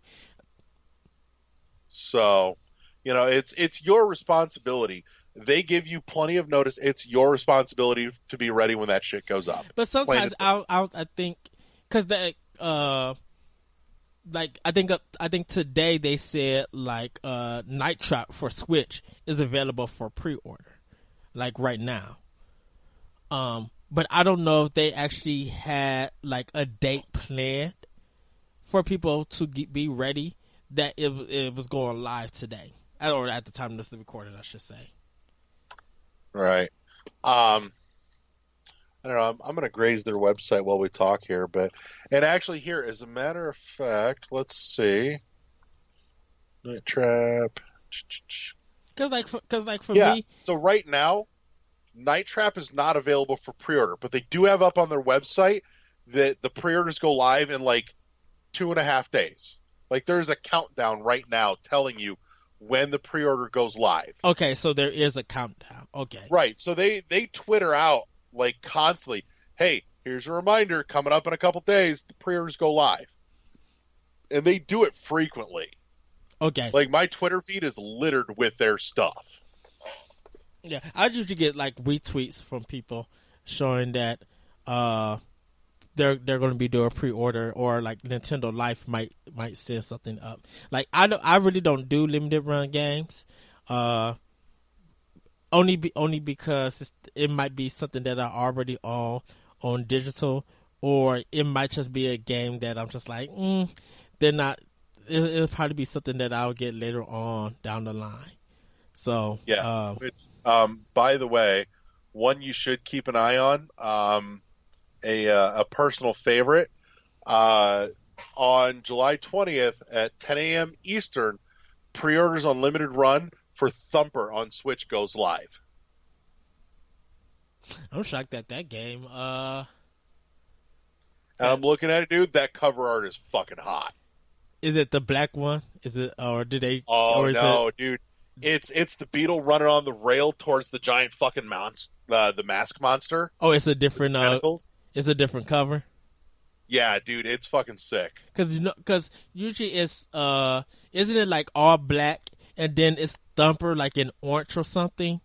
S1: So, you know, it's your responsibility. They give you plenty of notice. It's your responsibility to be ready when that shit goes up.
S2: But sometimes I think, because like I think today they said like Night Trap for Switch is available for pre-order, like right now. But I don't know if they actually had like a date planned for people to be ready that it was going live today, or at the time this is recorded, I should say.
S1: Right. I don't know. I'm going to graze their website while we talk here, and actually here, as a matter of fact, let's see. Night Trap.
S2: Because for me.
S1: So right now, Night Trap is not available for pre-order, but they do have up on their website that the pre-orders go live in like 2.5 days. Like there's a countdown right now telling you when the pre-order goes live.
S2: Okay, so there is a countdown. Okay.
S1: Right. So they Twitter out like constantly, hey, here's a reminder, coming up in a couple days, the pre-orders go live. And they do it frequently.
S2: Okay.
S1: Like my Twitter feed is littered with their stuff.
S2: Yeah, I usually get like retweets from people showing that they're going to be doing pre-order, or like Nintendo Life might send something up. Like I really don't do limited run games, only because it might be something that I already own on digital, or it might just be a game that I'm just like they're not. It'll probably be something that I'll get later on down the line. So
S1: yeah. By the way, one you should keep an eye on, a personal favorite, on July 20th at 10 a.m. Eastern, pre-orders on limited run for Thumper on Switch goes live.
S2: I'm shocked at that game.
S1: And I'm looking at it, dude. That cover art is fucking hot.
S2: Is it the black one? Is it, or did they?
S1: Oh
S2: or is
S1: no,
S2: it...
S1: dude. It's the beetle running on the rail towards the giant fucking the mask monster.
S2: Oh, it's a different it's a different cover.
S1: Yeah, dude, it's fucking sick.
S2: Because usually it's isn't it like all black and then it's Thumper like in orange or something?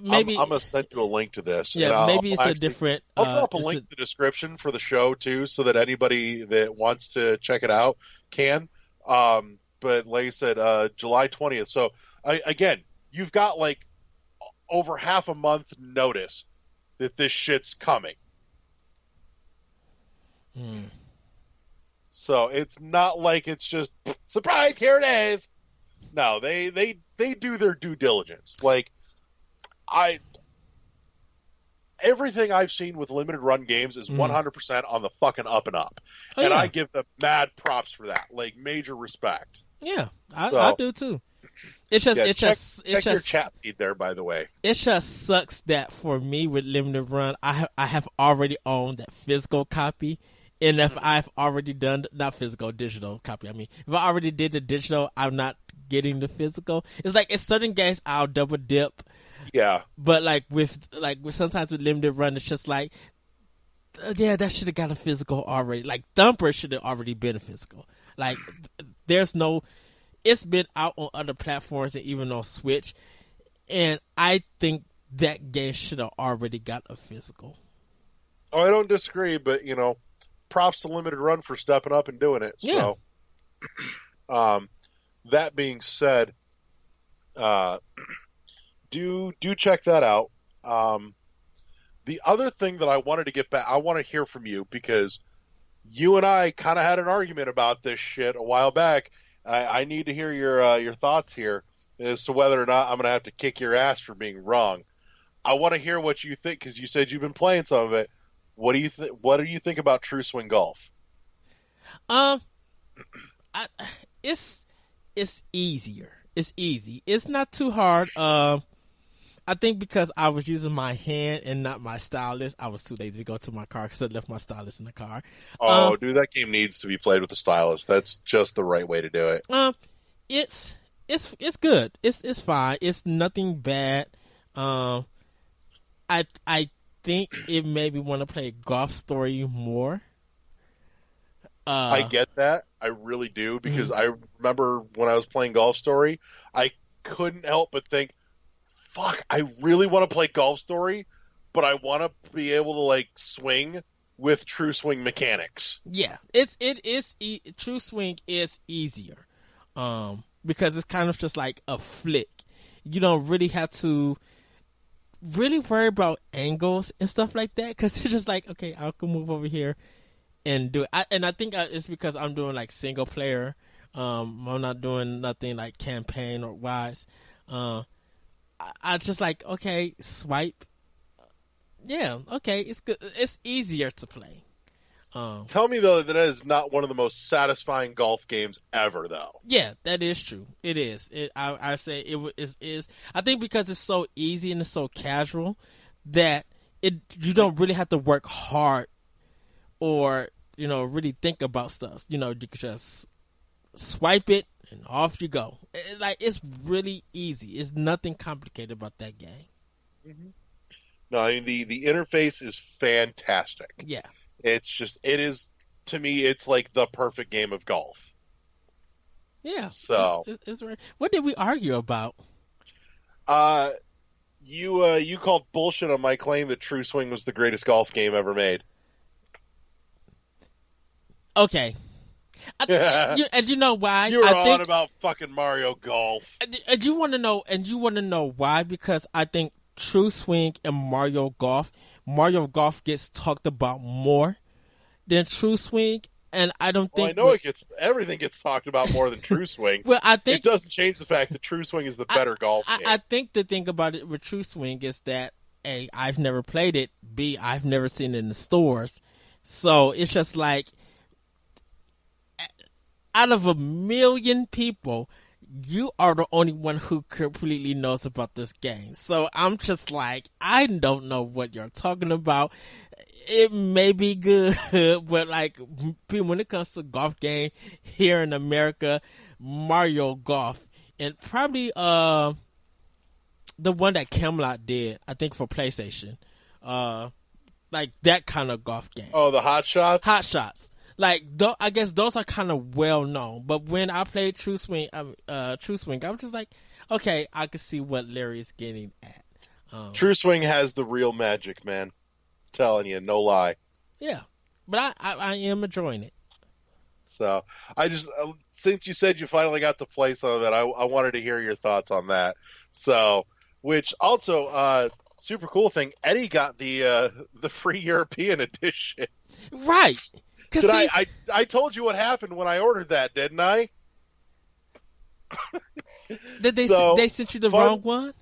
S2: Maybe
S1: I'm gonna send you a link to this.
S2: Yeah, maybe it's a different.
S1: I'll drop a link in the description for the show too, so that anybody that wants to check it out can. But like I said, July 20th. So again, you've got like over half a month notice that this shit's coming. So it's not like it's just surprise, here it is. No, they do their due diligence. Like everything I've seen with limited run games is 100% on the fucking up and up.
S2: Oh,
S1: and
S2: yeah.
S1: I give them mad props for that. Like major respect.
S2: Yeah, I do too. It's just
S1: check your chat feed there, by the way.
S2: It just sucks that for me with limited run, I have already owned that physical copy, And if I've already done, not physical, digital copy, I mean, if I already did the digital, I'm not getting the physical. It's like in certain games, I'll double dip.
S1: Yeah.
S2: But with sometimes with limited run, it's just like, yeah, that should have got a physical already. Like Thumper should have already been a physical. Like there's no, it's been out on other platforms and even on Switch, and I think that game should have already got a physical.
S1: Oh, I don't disagree, but props to Limited Run for stepping up and doing it.
S2: Yeah.
S1: So, that being said, do check that out. The other thing that I wanted to get back, I want to hear from you because you and I kind of had an argument about this shit a while back. I need to hear your thoughts here as to whether or not I'm going to have to kick your ass for being wrong. I want to hear what you think because you said you've been playing some of it. What do you think about True Swing Golf?
S2: It's easier. It's easy. It's not too hard. I think because I was using my hand and not my stylus, I was too lazy to go to my car because I left my stylus in the car.
S1: Oh, dude, that game needs to be played with the stylus. That's just the right way to do it.
S2: It's good. It's fine. It's nothing bad. I think it made me want to play Golf Story more.
S1: I get that. I really do because I remember when I was playing Golf Story, I couldn't help but think, fuck, I really want to play Golf Story, but I want to be able to like swing with True Swing mechanics.
S2: Yeah, True Swing is easier, because it's kind of just like a flick. You don't really have to really worry about angles and stuff like that because it's just like, okay, I can move over here and do it. I think it's because I'm doing like single player. I'm not doing nothing like campaign or wise. I just like, okay, swipe. Yeah, okay, it's good. It's easier to play.
S1: Tell me though that is not one of the most satisfying golf games ever, though.
S2: Yeah, that is true. It is. I say it is. I think because it's so easy and it's so casual that you don't really have to work hard or really think about stuff. You can just swipe it and off you go. It's really easy. It's nothing complicated about that game.
S1: Mm-hmm. No, I mean the interface is fantastic.
S2: Yeah.
S1: It is, to me, it's like the perfect game of golf.
S2: Yeah.
S1: So
S2: it's right. What did we argue about?
S1: You called bullshit on my claim that True Swing was the greatest golf game ever made.
S2: Okay. And you know why?
S1: You were on about fucking Mario Golf.
S2: And you want to know why? Because I think True Swing and Mario Golf gets talked about more than True Swing, and I don't think.
S1: Well, I know everything gets talked about more than True Swing.
S2: Well, I think
S1: it doesn't change the fact that True Swing is the better golf game.
S2: I think the thing about it with True Swing is that A, I've never played it. B, I've never seen it in the stores. So it's just like, out of 1 million people, you are the only one who completely knows about this game. So I'm just like, I don't know what you're talking about. It may be good, but like, when it comes to golf game here in America, Mario Golf, and probably the one that Camelot did, I think for PlayStation, like that kind of golf game.
S1: Oh, the Hot Shots?
S2: Hot Shots. Like, I guess those are kind of well known. But when I played True Swing, I was just like, okay, I can see what Larry's getting at.
S1: True Swing has the real magic, man. Telling you, no lie.
S2: Yeah, but I am enjoying it.
S1: So I just, since you said you finally got to play some of it, I wanted to hear your thoughts on that. So, which also, super cool thing, Eddie got the free European edition.
S2: Right.
S1: I told you what happened when I ordered that, didn't I?
S2: Did they sent you the wrong one?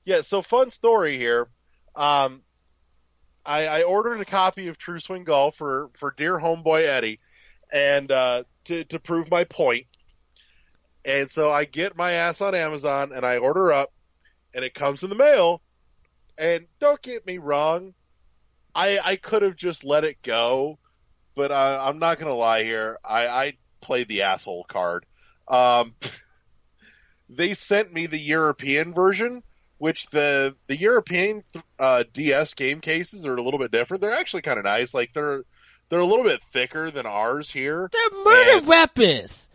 S1: Yeah, so fun story here. I ordered a copy of True Swing Golf for dear homeboy Eddie, and to prove my point. And so I get my ass on Amazon, and I order up, and it comes in the mail. And don't get me wrong, I could have just let it go but I'm not gonna lie here. I played the asshole card. Um, they sent me the European version, which the European DS game cases are a little bit different. They're actually kind of nice. Like they're a little bit thicker than ours here.
S2: They're murder weapons.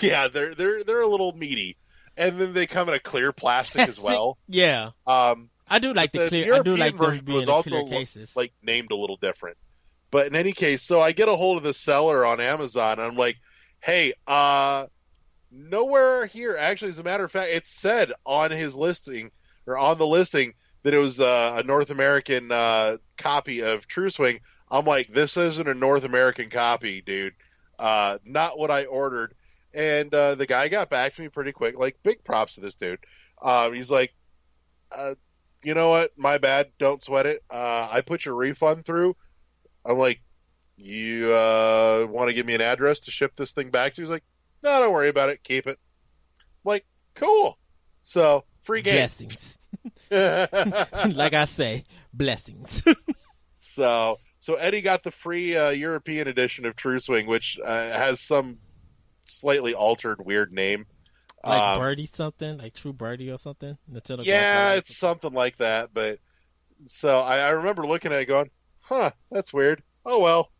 S1: Yeah, they're a little meaty, and then they come in a clear plastic as well.
S2: Yeah, I do like the clear. I do like them being in clear cases.
S1: Like named a little different. But in any case, so I get a hold of the seller on Amazon, and I'm like, "Hey, nowhere here. Actually, as a matter of fact, it said on his listing or on the listing that it was a North American copy of True Swing." I'm like, "This isn't a North American copy, dude. Not what I ordered." And the guy got back to me pretty quick. Like, big props to this dude. He's like, "You know what? My bad. Don't sweat it. I put your refund through." I'm like, "You want to give me an address to ship this thing back to?" He's like, "No, don't worry about it. Keep it." I'm like, cool. So, free game.
S2: Blessings. Like I say, blessings.
S1: So Eddie got the free European edition of True Swing, which has some slightly altered weird name.
S2: Like Birdie something? Like True Birdie or something? Nintendo
S1: Yeah, it's something like that. But so I remember looking at it going, "Huh, that's weird. Oh well."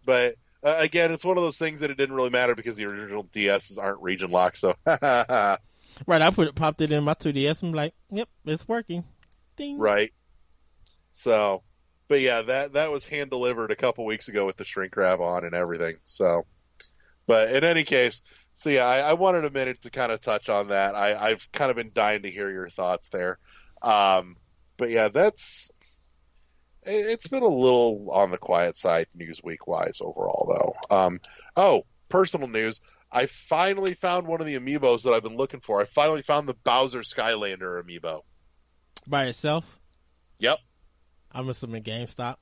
S1: But again, it's one of those things that it didn't really matter because the original DSs aren't region locked. So
S2: right, I popped it in my 2DS. I'm like, "Yep, it's working." Ding.
S1: Right. So, but yeah, that was hand delivered a couple weeks ago with the shrink wrap on and everything. So, but in any case, so yeah, I wanted a minute to kind of touch on that. I've kind of been dying to hear your thoughts there. But yeah, it's been a little on the quiet side Newsweek wise overall though. Personal news. I finally found one of the amiibos that I've been looking for. I finally found the Bowser Skylander amiibo.
S2: By itself?
S1: Yep.
S2: I'm assuming GameStop.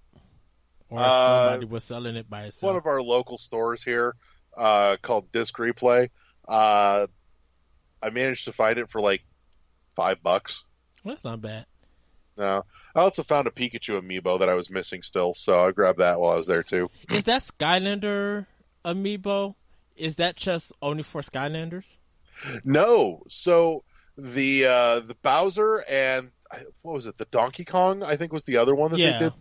S2: Or somebody was selling it by itself.
S1: One of our local stores here called Disc Replay. I managed to find it for like $5.
S2: Well, that's not bad.
S1: No. I also found a Pikachu amiibo that I was missing still, so I grabbed that while I was there too.
S2: Is that Skylander amiibo? Is that just only for Skylanders?
S1: No. So the Bowser and what was it? The Donkey Kong, I think was the other one that they did.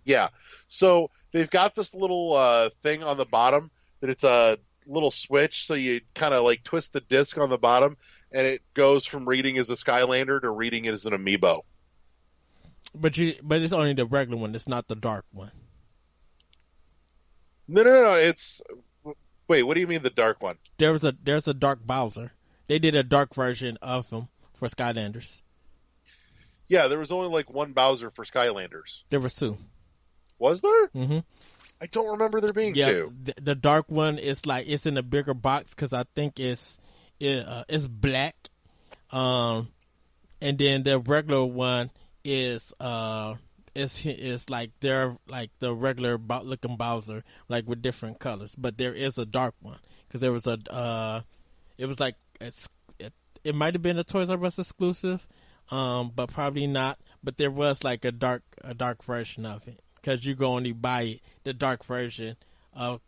S1: Yeah. So they've got this little thing on the bottom that it's a little switch, so you kind of like twist the disc on the bottom, and it goes from reading as a Skylander to reading it as an amiibo.
S2: But it's only the regular one. It's not the dark one.
S1: No. It's wait. What do you mean the dark one?
S2: There's a dark Bowser. They did a dark version of him for Skylanders.
S1: Yeah, there was only like one Bowser for Skylanders.
S2: There was two.
S1: Was there?
S2: Mm-hmm.
S1: I don't remember there being two.
S2: The dark one is like it's in a bigger box because I think it's black, and then the regular one is like they're like the regular looking Bowser, like with different colors. But there is a dark one because there was it was like it might have been a Toys R Us exclusive, but probably not. But there was like a dark version of it because you can only buy the dark version of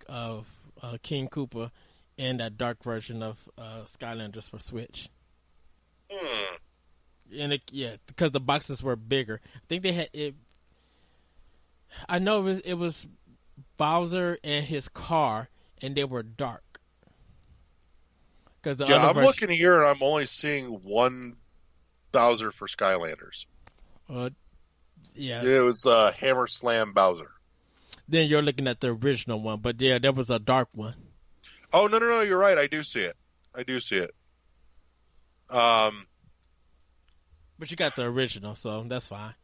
S2: King Koopa and that dark version of Skylanders for Switch. And because the boxes were bigger. I think they had it. I know it was Bowser and his car, and they were dark.
S1: I'm looking here, and I'm only seeing one Bowser for Skylanders.
S2: Yeah,
S1: it was Hammer Slam Bowser.
S2: Then you're looking at the original one, but yeah, there was a dark one.
S1: Oh no! You're right. I do see it.
S2: But you got the original, so that's fine.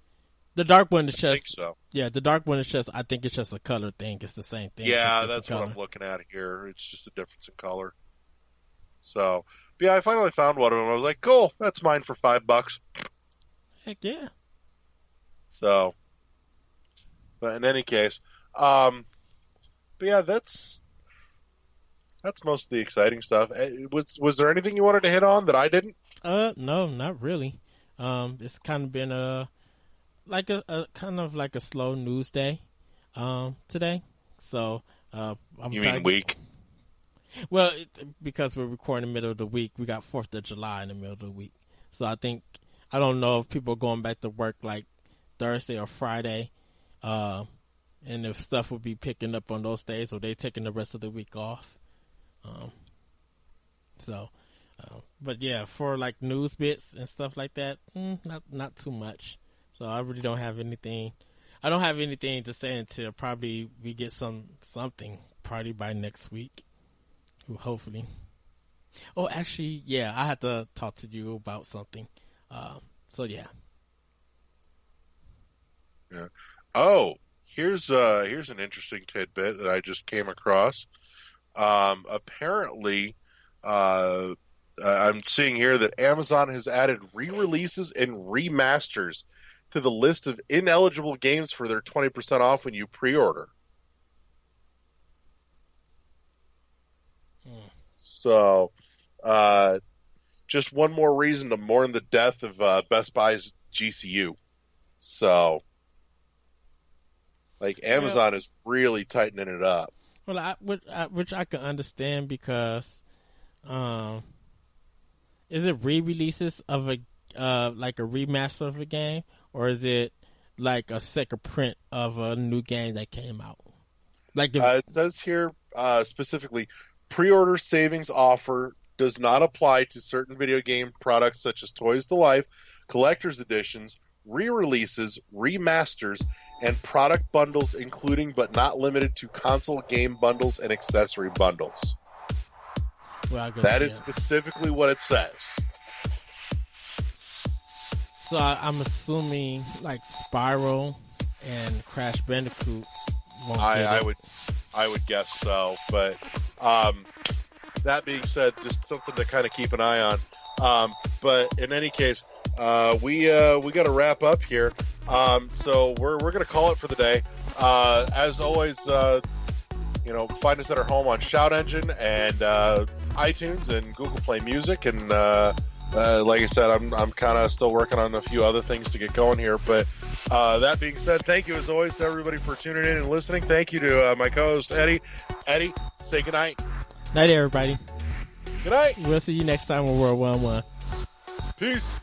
S2: The dark one is just.
S1: I think so.
S2: Yeah, the dark one is just. I think it's just a color thing. It's the same thing.
S1: Yeah, that's what I'm looking at here. It's just a difference in color. So, but yeah, I finally found one of them. I was like, cool, that's mine for $5.
S2: Heck yeah.
S1: So, but in any case, but yeah, that's most of the exciting stuff. Was there anything you wanted to hit on that I didn't?
S2: No, not really. It's kind of been a kind of like a slow news day, today. So
S1: You mean week?
S2: Well, because we're recording in the middle of the week, we got 4th of July in the middle of the week. So I don't know if people are going back to work like Thursday or Friday, and if stuff will be picking up on those days, or they taking the rest of the week off. But yeah, for like news bits and stuff like that, not too much. So I really don't have anything. I don't have anything to say until probably we get something probably by next week. Hopefully. Oh, actually, yeah, I had to talk to you about something. So yeah.
S1: Yeah. Oh, here's an interesting tidbit that I just came across. Apparently, I'm seeing here that Amazon has added re-releases and remasters to the list of ineligible games for their 20% off when you pre-order. So, just one more reason to mourn the death of Best Buy's GCU. So, like, Amazon is really tightening it up.
S2: Well, which I can understand because, is it re-releases of a like a remaster of a game, or is it like a second print of a new game that came out? Like
S1: it says here specifically, pre-order savings offer does not apply to certain video game products such as Toys to Life, collector's editions, re-releases, remasters, and product bundles, including but not limited to console game bundles and accessory bundles.
S2: Well,
S1: that is specifically what it says.
S2: So I'm assuming like Spyro and Crash Bandicoot won't get it.
S1: I would guess so, but that being said, just something to kind of keep an eye on. But in any case, we got to wrap up here. So we're going to call it for the day. As always, find us at our home on Shout Engine and iTunes and Google Play Music. And like I said, I'm kind of still working on a few other things to get going here. But that being said, thank you as always to everybody for tuning in and listening. Thank you to my co-host Eddie. Eddie, say goodnight.
S2: Night, everybody.
S1: Good night.
S2: We'll see you next time on World 1-1.
S1: Peace.